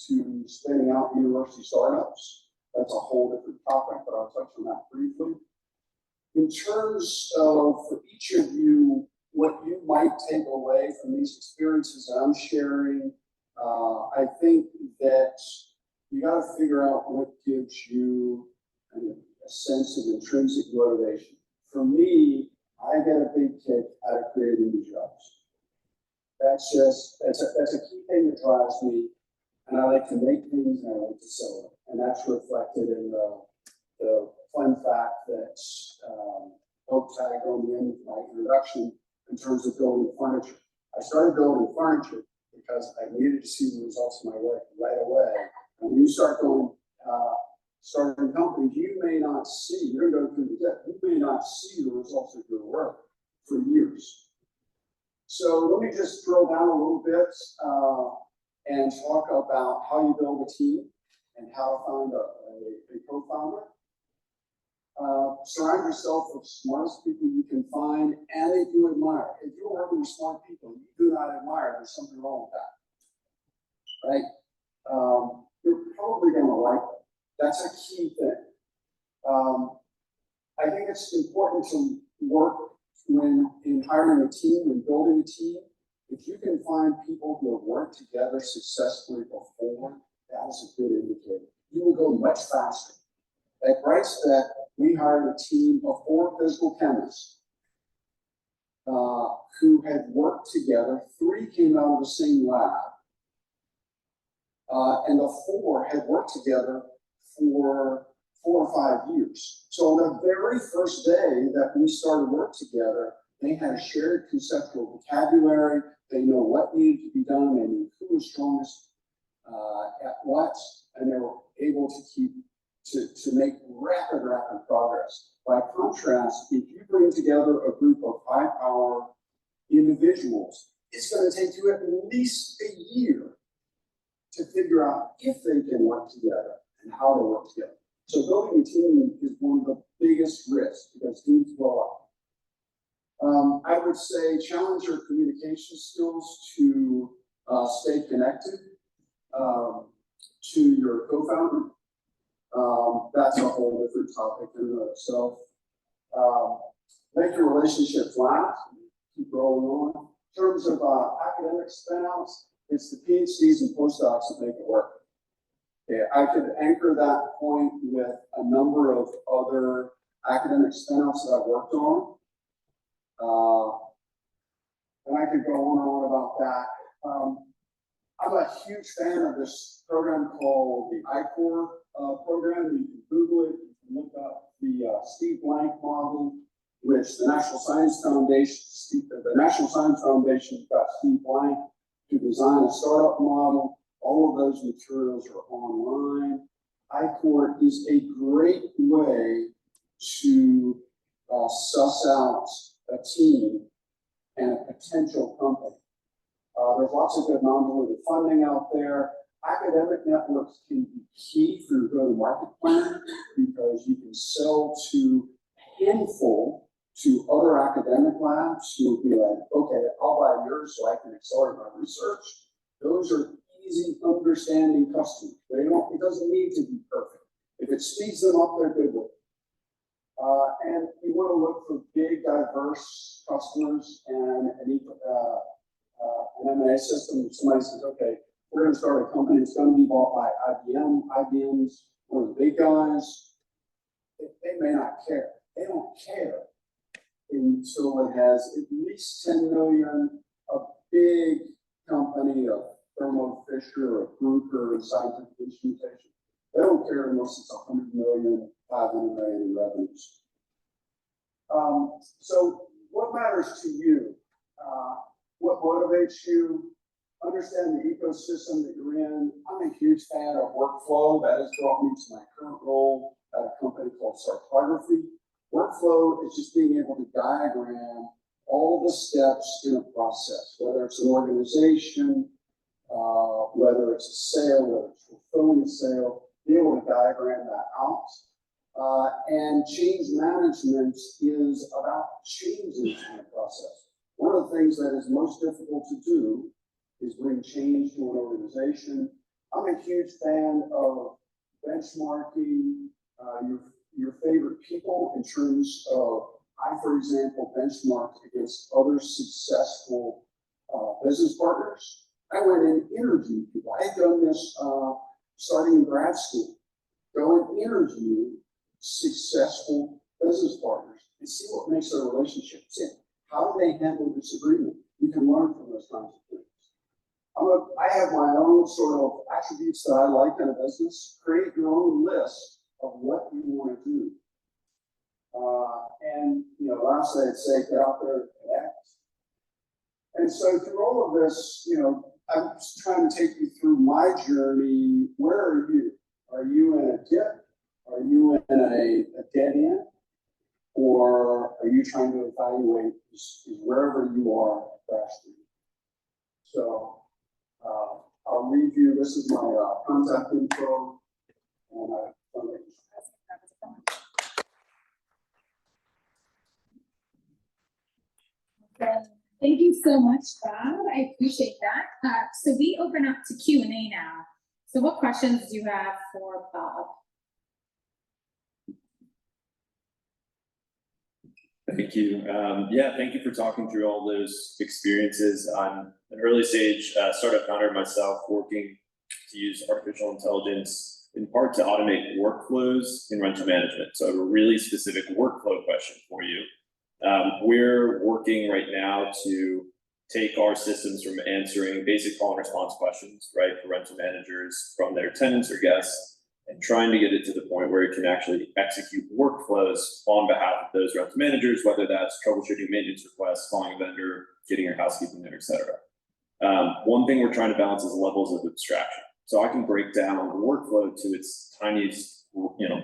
to spinning out university startups. That's a whole different topic, but I'll touch on that briefly. In terms of, for each of you, what you might take away from these experiences that I'm sharing, I think that you got to figure out what gives you a sense of intrinsic motivation. For me, I get a big kick out of creating new jobs. That's a key thing that drives me, and I like to make things and I like to sell them. And that's reflected in the fun fact that folks had on the end of my introduction in terms of building furniture. I started building furniture because I needed to see the results of my work right away. And when you start starting companies, you may not see, you're going to go through the dip, you may not see the results of your work for years. So let me just drill down a little bit and talk about how you build a team and how to find a co-founder. Surround yourself with the smartest people you can find and that you admire. If you're working with smart people you do not admire, there's something wrong with that, right? You're probably going to like them. That's a key thing. I think it's important to work when in hiring a team and building a team. If you can find people who have worked together successfully before, that is a good indicator. You will go much faster. At Brightstep, we hired a team of 4 physical chemists who had worked together. 3 came out of the same lab, and the 4 had worked together for 4 or 5 years. So on the very first day that we started work together, they had a shared conceptual vocabulary. They know what needed to be done. They knew who was strongest at what, and they were able to make rapid progress. By contrast, if you bring together a group of high-power individuals, it's going to take you at least a year to figure out if they can work together and how to work together. So building a team is one of the biggest risks because teams blow up. I would say challenge your communication skills to stay connected, to your co-founder. That's a whole different topic in and of itself. Make your relationship last, keep rolling on. In terms of academic spin-outs, it's the PhDs and postdocs that make it work. Okay, I could anchor that point with a number of other academic spin-outs that I've worked on. And I could go on and on about that. I'm a huge fan of this program called the I-Core program. You can Google it, you can look up the Steve Blank model, which the National Science Foundation got Steve Blank to design a startup model. All of those materials are online. I-Core is a great way to suss out a team and a potential company. There's lots of good non-dilutive funding out there. Academic networks can be key for your go-to-market plan because you can sell to a handful to other academic labs who will be like, okay, I'll buy yours so I can accelerate my research. Those are easy, understanding customers. It doesn't need to be perfect. If it speeds them up, they're good with it. And you want to look for big, diverse customers and an M&A system. Somebody says, okay, we're going to start a company that's going to be bought by IBM. IBM's one of the big guys. They may not care. They don't care until it has at least 10 million, a big company, a Thermo Fisher, a Brooke, scientific instrumentation. They don't care unless it's 100 million, 500 million in revenues. So what matters to you? What motivates you? Understand the ecosystem that you're in. I'm a huge fan of workflow. That has brought me to my current role at a company called Sartography. Workflow is just being able to diagram all the steps in a process, whether it's an organization, whether it's a sale, whether it's fulfilling a sale, be able to diagram that out. And change management is about changes in the process. One of the things that is most difficult to do is bring change to an organization. I'm a huge fan of benchmarking your favorite people in terms of, I, for example, benchmarked against other successful business partners. I went and interviewed people. I had done this starting in grad school. Go and interview successful business partners and see what makes their relationship tick. How do they handle disagreement? You can learn from those kinds of things. I have my own sort of attributes that I like in a business. Create your own list of what you want to do. And, lastly, I'd say get out there and connect. And so through all of this, I'm just trying to take you through my journey. Where are you? Are you in a dip? Are you in a dead end? Or are you trying to evaluate is wherever you are faster? So I'll leave you. This is my contact info. And Thank you so much, Bob. I appreciate that. So we open up to Q&A now. So what questions do you have for Bob? Thank you. Thank you for talking through all those experiences. I'm an early stage startup founder myself, working to use artificial intelligence in part to automate workflows in rental management. So I have a really specific workflow question for you. We're working right now to take our systems from answering basic call and response questions, right, for rental managers from their tenants or guests, and trying to get it to the point where it can actually execute workflows on behalf of those rental managers, whether that's troubleshooting maintenance requests, calling a vendor, getting your housekeeping in, et cetera. One thing we're trying to balance is levels of abstraction. So I can break down the workflow to its tiniest,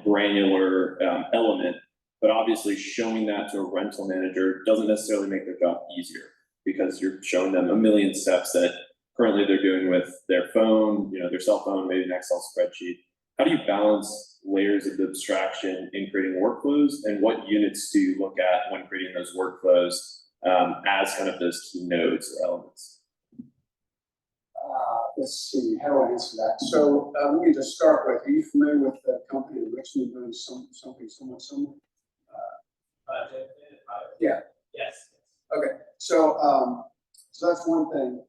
granular element, but obviously showing that to a rental manager doesn't necessarily make their job easier because you're showing them a million steps that currently they're doing with their phone, their cell phone, maybe an Excel spreadsheet. How do you balance layers of abstraction in creating workflows, and what units do you look at when creating those workflows as kind of those key nodes or elements? let's see, how do I answer that? So, let me just start with, are you familiar with the company in Richmond doing something somewhat similar? Yeah. Yes. Okay, so, so that's one thing.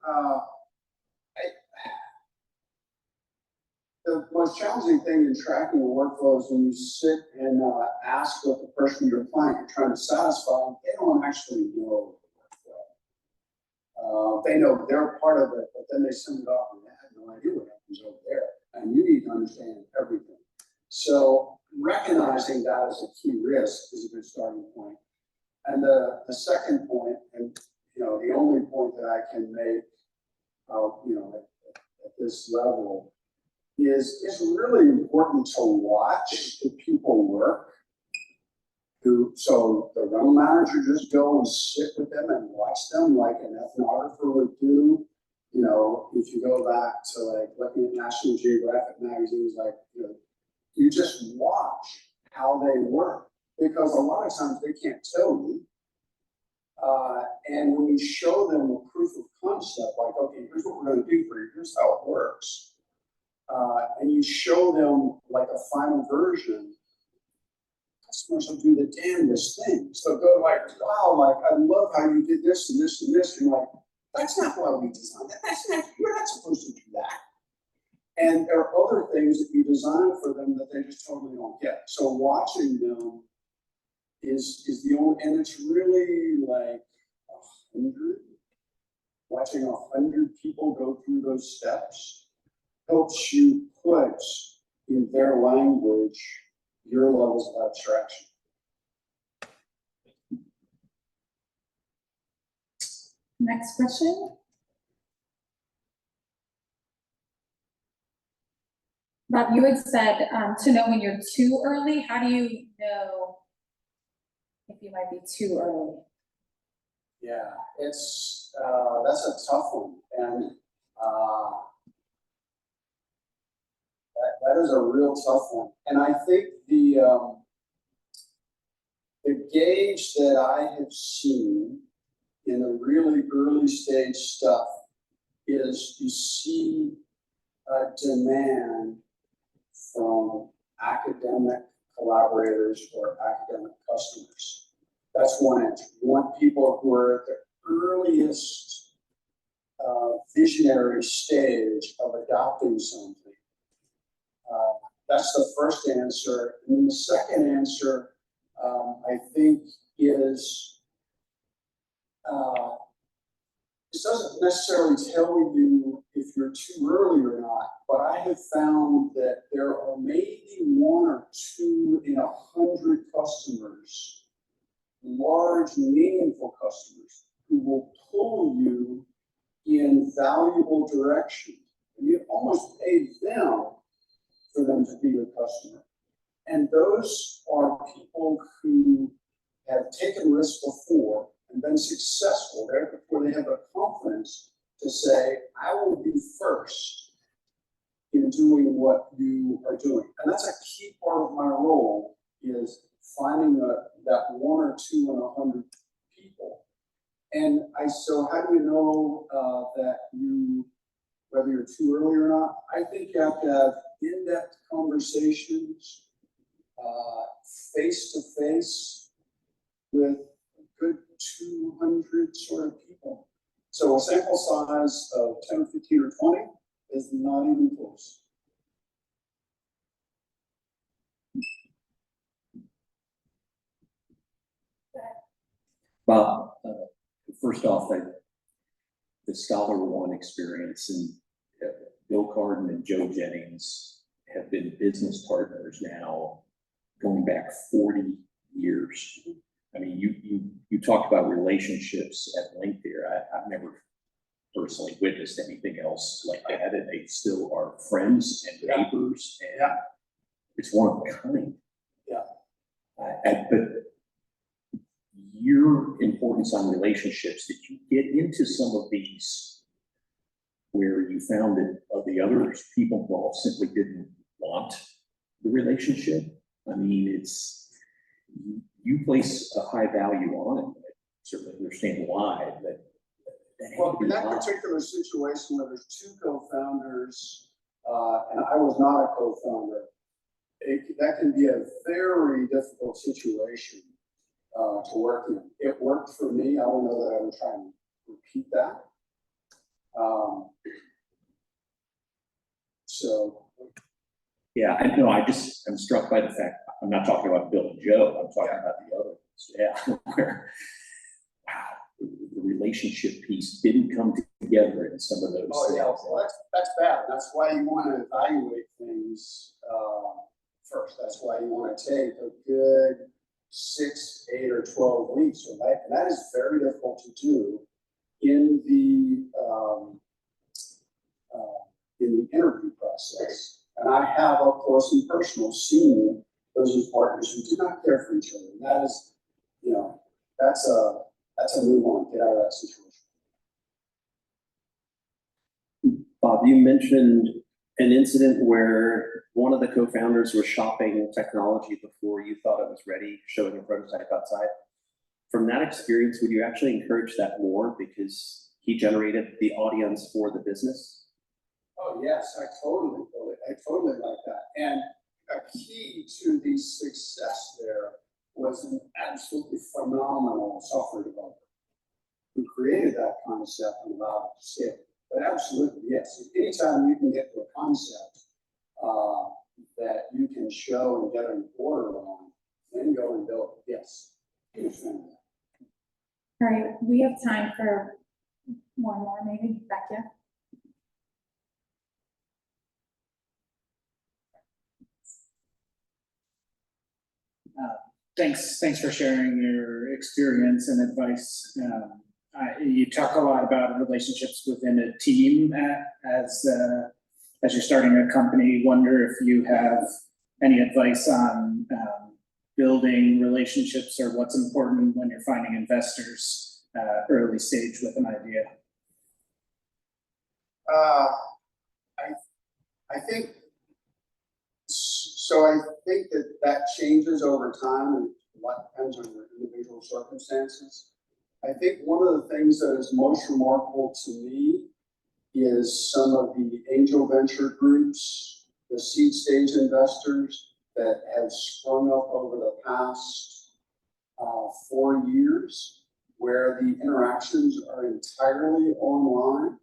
The most challenging thing in tracking a workflow is when you sit and ask what the person, your client, you're trying to satisfy, they don't actually know the workflow. They know they're part of it, but then they send it off and they have no idea what happens over there. And you need to understand everything. So recognizing that as a key risk is a good starting point. And the second point, and you know, the only point that I can make, you know, at this level, is it's really important to watch the people work. So the rental manager just go and sit with them and watch them like an ethnographer would do. You know, if you go back to like looking at National Geographic magazines, like, you know, you just watch how they work, because a lot of times they can't tell you. And when you show them a proof of concept, like, okay, here's what we're going to do for you, here's how it works. And you show them like a final version, customers will do the damnedest things. They'll go like, wow, like, I love how you did this and this and this. And you're like, that's not why we designed that. That's not, you're not supposed to do that. And there are other things that you design for them that they just totally don't get. So watching them is the only, and it's really like 100, watching 100 people go through those steps helps you put in their language your levels of abstraction. Next question. Bob, you had said to know when you're too early. How do you know if you might be too early? Yeah, it's that's a tough one, and that is a real tough one. And I think the gauge that I have seen in the really early stage stuff is you see a demand from academic collaborators or academic customers. That's one answer. You want people who are at the earliest visionary stage of adopting something. That's the first answer. And then the second answer, I think, is this doesn't necessarily tell you if you're too early or not, but I have found that there are maybe 1 or 2 in 100 customers, large, meaningful customers, who will pull you in valuable direction. And you almost pay them for them to be your customer. And those are people who have taken risks before and been successful there before they have the confidence to say, I will be first in doing what you are doing. And that's a key part of my role, is finding that 1 or 2 in 100 people. And so how do you know that whether you're too early or not? I think you have to have in-depth conversations, face-to-face with a good 200 sort of people. So a sample size of 10 or 15 or 20 is not even close. Bob, first off, the Scholar One experience, and Bill Carden and Joe Jennings have been business partners now going back 40 years. I mean, you talked about relationships at length here. I've never personally witnessed anything else like that, and they still are friends and neighbors, and it's one of a kind. But your importance on relationships, did you get into some of these where you found that the other people involved simply didn't want the relationship? I mean, you place a high value on it. I certainly understand why, but Well, in that particular situation where there's two co-founders, and I was not a co-founder, that can be a very difficult situation to work in. It worked for me. I don't know that I would try and repeat that. So. Yeah, I know, I'm struck by the fact, I'm not talking about Bill and Joe, I'm talking about the other ones, yeah, where, wow, the relationship piece didn't come together in some of those Oh, things. yeah, well, that's bad. That's why you want to evaluate things first. That's why you want to take a good 6, 8, or 12 weeks, right? And that is very difficult to do in the interview process. And I have up close and personal seen those partners who do not care for each other. And that is, that's a move on. Get out of that situation. Bob, you mentioned an incident where one of the co-founders was shopping technology before you thought it was ready, showing a prototype outside. From that experience, would you actually encourage that more because he generated the audience for the business? Oh, yes, I totally like that. And a key to the success there was an absolutely phenomenal software developer who created that concept and allowed it to scale. But absolutely, yes. Anytime you can get to a concept that you can show and get an order on, then go and build it. Yes. All right, we have time for one more, maybe, Becca. Thanks for sharing your experience and advice. You talk a lot about relationships within a team as you're starting a company. Wonder if you have any advice on building relationships or what's important when you're finding investors early stage with an idea. I think so. I think that changes over time and what depends on your individual circumstances. I think one of the things that is most remarkable to me is some of the angel venture groups, the seed stage investors that have sprung up over the past 4 years, where the interactions are entirely online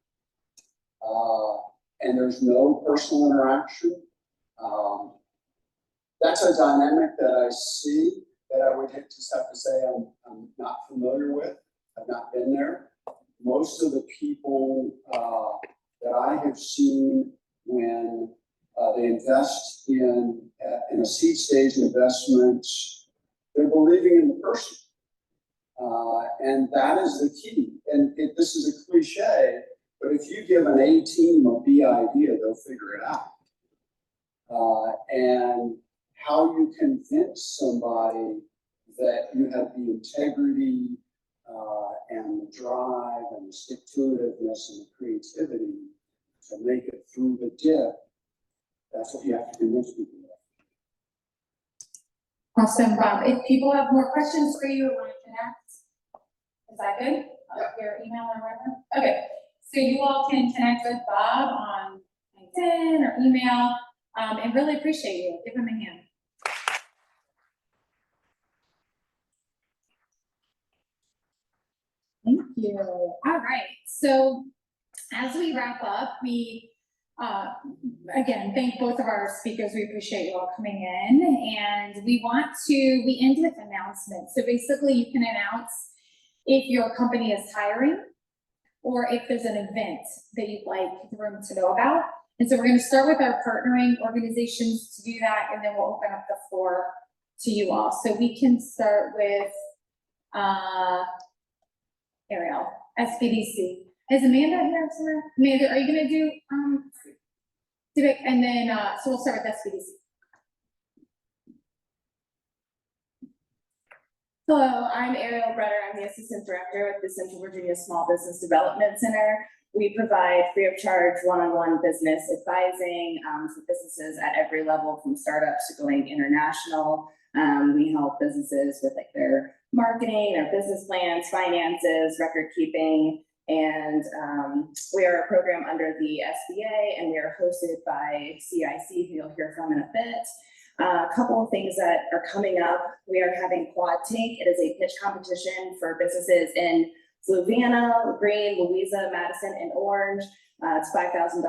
and there's no personal interaction. That's a dynamic that I see that I would just have to say I'm not familiar with. I've not been there. Most of the people that I have seen when they invest in a seed stage investment, they're believing in the person. And that is the key. And this is a cliche, but if you give an A team a B idea, they'll figure it out. And how you convince somebody that you have the integrity and the drive and the stick-to-itiveness and the creativity to make it through the dip, that's what you have to convince people of. Awesome, Bob. If people have more questions for you or want to connect, is that good? Your email or whatever? Okay, so you all can connect with Bob on LinkedIn or email, and really appreciate you. Give him a hand. Thank you. All right, so as we wrap up, we again, thank both of our speakers. We appreciate you all coming in, and we end with announcements. So basically you can announce if your company is hiring or if there's an event that you'd like the room to know about. And so we're going to start with our partnering organizations to do that, and then we'll open up the floor to you all. So we can start with Ariel, SBDC. Is Amanda here somewhere? Amanda, are you going to do Civic? And then, so we'll start with SBDC. Hello, I'm Ariel Bretter. I'm the Assistant Director at the Central Virginia Small Business Development Center. We provide free of charge one-on-one business advising for businesses at every level, from startups to going international. We help businesses with like their marketing, their business plans, finances, record keeping, And we are a program under the SBA, and we are hosted by CIC, who you'll hear from in a bit. A couple of things that are coming up. We are having Quad Tank. It is a pitch competition for businesses in Fluvanna, Green, Louisa, Madison, and Orange. It's $5,000.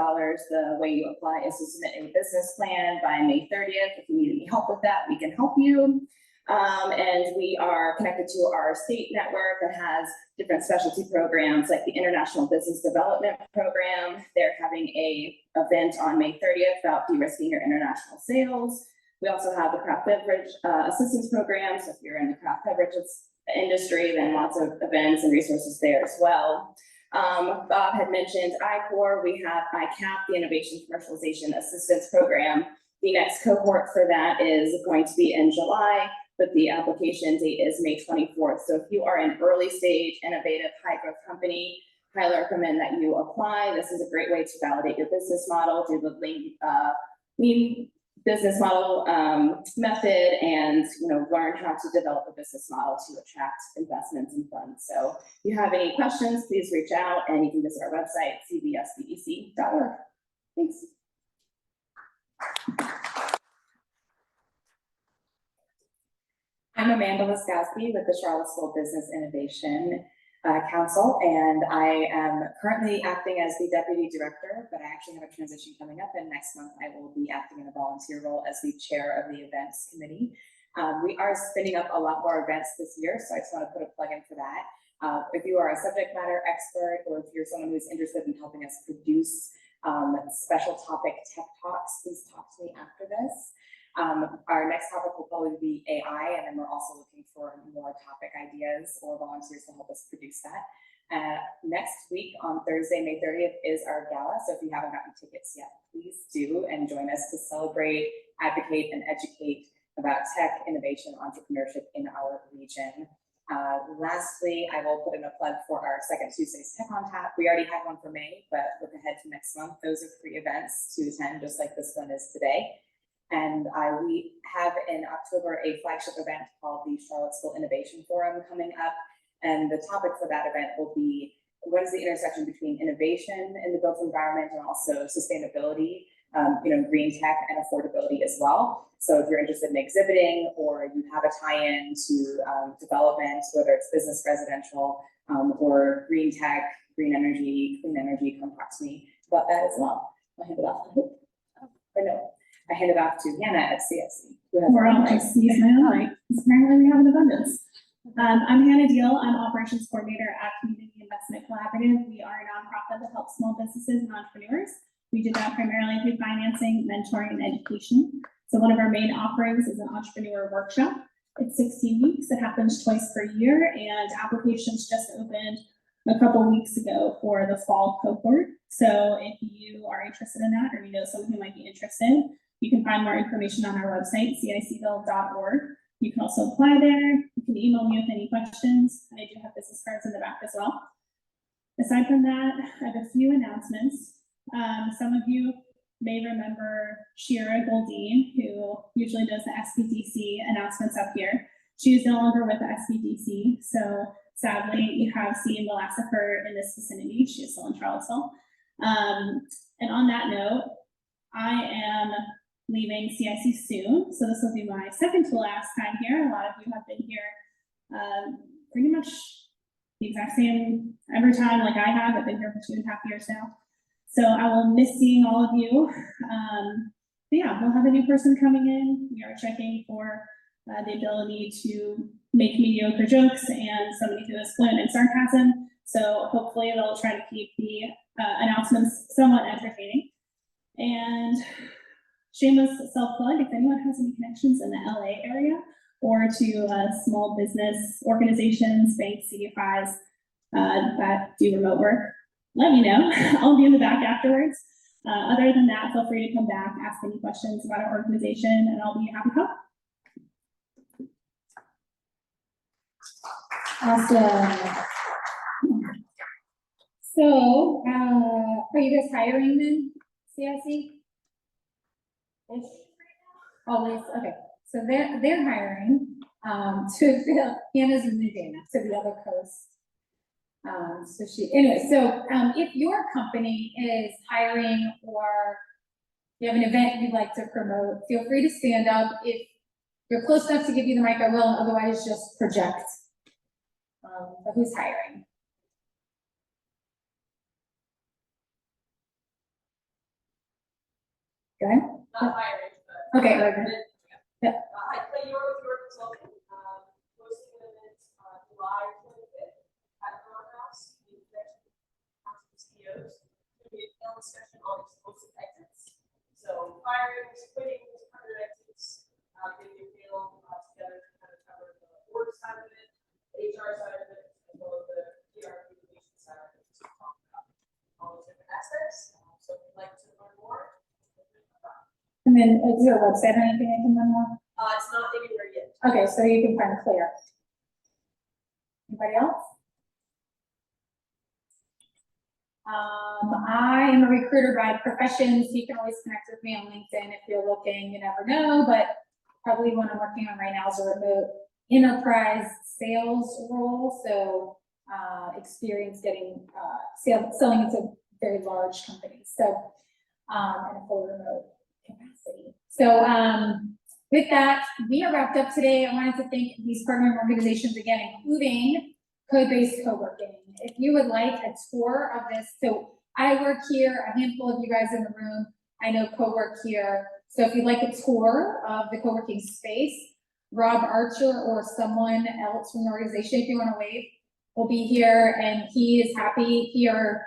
The way you apply is to submit a business plan by May 30th. If you need any help with that, we can help you. And we are connected to our state network that has different specialty programs like the International Business Development Program. They're having a event on May 30th about de-risking your international sales. We also have the craft beverage assistance program. So if you're in the craft beverages industry, then lots of events and resources there as well. Bob had mentioned ICOR. We have ICAP, the Innovation Commercialization Assistance Program. The next cohort for that is going to be in July, but the application date is May 24th. So if you are an early stage, innovative, high growth company, highly recommend that you apply. This is a great way to validate your business model, do the lean business model method, and learn how to develop a business model to attract investments and funds. So if you have any questions, please reach out, and you can visit our website, cbsbec.org. Thanks. I'm Amanda Laskowski with the Charlotte School Business Innovation Council, and I am currently acting as the Deputy Director, but I actually have a transition coming up, and next month I will be acting in a volunteer role as the Chair of the Events Committee. We are spinning up a lot more events this year, so I just want to put a plug in for that. If you are a subject matter expert, or if you're someone who's interested in helping us produce special topic tech talks, please talk to me after this. Our next topic will probably be AI, and then we're also looking for more topic ideas or volunteers to help us produce that. Next week on Thursday, May 30th is our gala. So if you haven't gotten tickets yet, please do and join us to celebrate, advocate, and educate about tech, innovation, entrepreneurship in our region. Lastly, I will put in a plug for our second Tuesday's Tech on Tap. We already had one for May, but look ahead to next month. Those are free events to attend, just like this one is today. And we have in October a flagship event called the Charlotte School Innovation Forum coming up. And the topic for that event will be, what is the intersection between innovation in the built environment and also sustainability, green tech and affordability as well. So if you're interested in exhibiting, or you have a tie-in to development, whether it's business, residential, or green tech, green energy, clean energy, come talk to me about that as well. I'll hand it off to I hand it off to Hannah at CSC. We're all just use my own mic, because apparently we have an abundance. I'm Hannah Deal. I'm Operations Coordinator at Community Investment Collaborative. We are a nonprofit that helps small businesses and entrepreneurs. We do that primarily through financing, mentoring, and education. So one of our main offerings is an entrepreneur workshop. It's 16 weeks. It happens twice per year, and applications just opened a couple weeks ago for the fall cohort. So if you are interested in that, or you know someone who might be interested, you can find more information on our website, cicville.org. You can also apply there. You can email me with any questions. I do have business cards in the back as well. Aside from that, I have a few announcements. Some of you may remember Shira Goldine, who usually does the SBDC announcements up here. She is no longer with the SBDC, so sadly, you have seen the last of her in this vicinity. She is still in Charlottesville. And on that note, I am leaving CIC soon, so this will be my second to last time here. A lot of you have been here pretty much the exact same every time like I have. I've been here for 2.5 years now. So I will miss seeing all of you. But yeah, we'll have a new person coming in. We are checking for the ability to make mediocre jokes and somebody who is fluent in sarcasm. So hopefully they'll try to keep the announcements somewhat entertaining. And shameless self-plug, if anyone has any connections in the LA area or to small business organizations, banks, CDFIs that do remote work, let me know. I'll be in the back afterwards. Other than that, feel free to come back, ask any questions about our organization, and I'll be happy to help. Awesome. So, are you guys hiring then, CIC? Always, okay. So they're hiring to fill Hannah's in Indiana, to the other coast. If your company is hiring or you have an event you'd like to promote, feel free to stand up. If you're close enough to give you the mic, I will, otherwise just project who's hiring. Go ahead. Not hiring, but. Okay, okay. Yeah. I play your consultant, hosting an event, July 25th at the House, the convention, council CEOs. There'll be a panel discussion on explosive exits. So firing, quitting, 100 exits, maybe a panel together to kind of cover the work side of it, the HR side of it, as well as the PR communication side of it, to talk about all those different aspects. So if you'd like to learn more. And then is there a website or anything I can learn more? It's not anywhere yet. Okay, so you can find Claire. Anybody else? I am a recruiter by profession, so you can always connect with me on LinkedIn if you're looking. You never know, but probably what I'm working on right now is a remote enterprise sales role. So experience getting selling into very large companies. So in a full remote capacity. So with that, we are wrapped up today. I wanted to thank these partnering organizations again, including Code-Based Co-working. If you would like a tour of this, so I work here, a handful of you guys in the room, I know co-work here. So if you'd like a tour of the co-working space, Rob Archer or someone else from the organization, if you want to wave, will be here, and he is happy, he or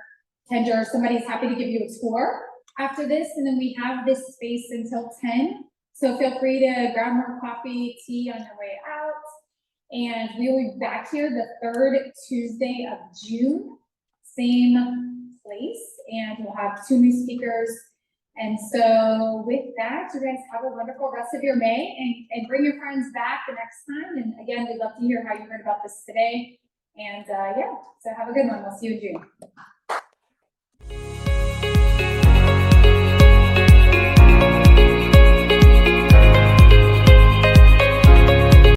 Kendra or somebody's happy to give you a tour after this. And then we have this space until 10. So feel free to grab more coffee, tea on your way out. And we will be back here the third Tuesday of June, same place, and we'll have 2 new speakers. And so with that, you guys have a wonderful rest of your May, and bring your friends back the next time. And again, we'd love to hear how you heard about this today. And yeah, so have a good one. We'll see you in June.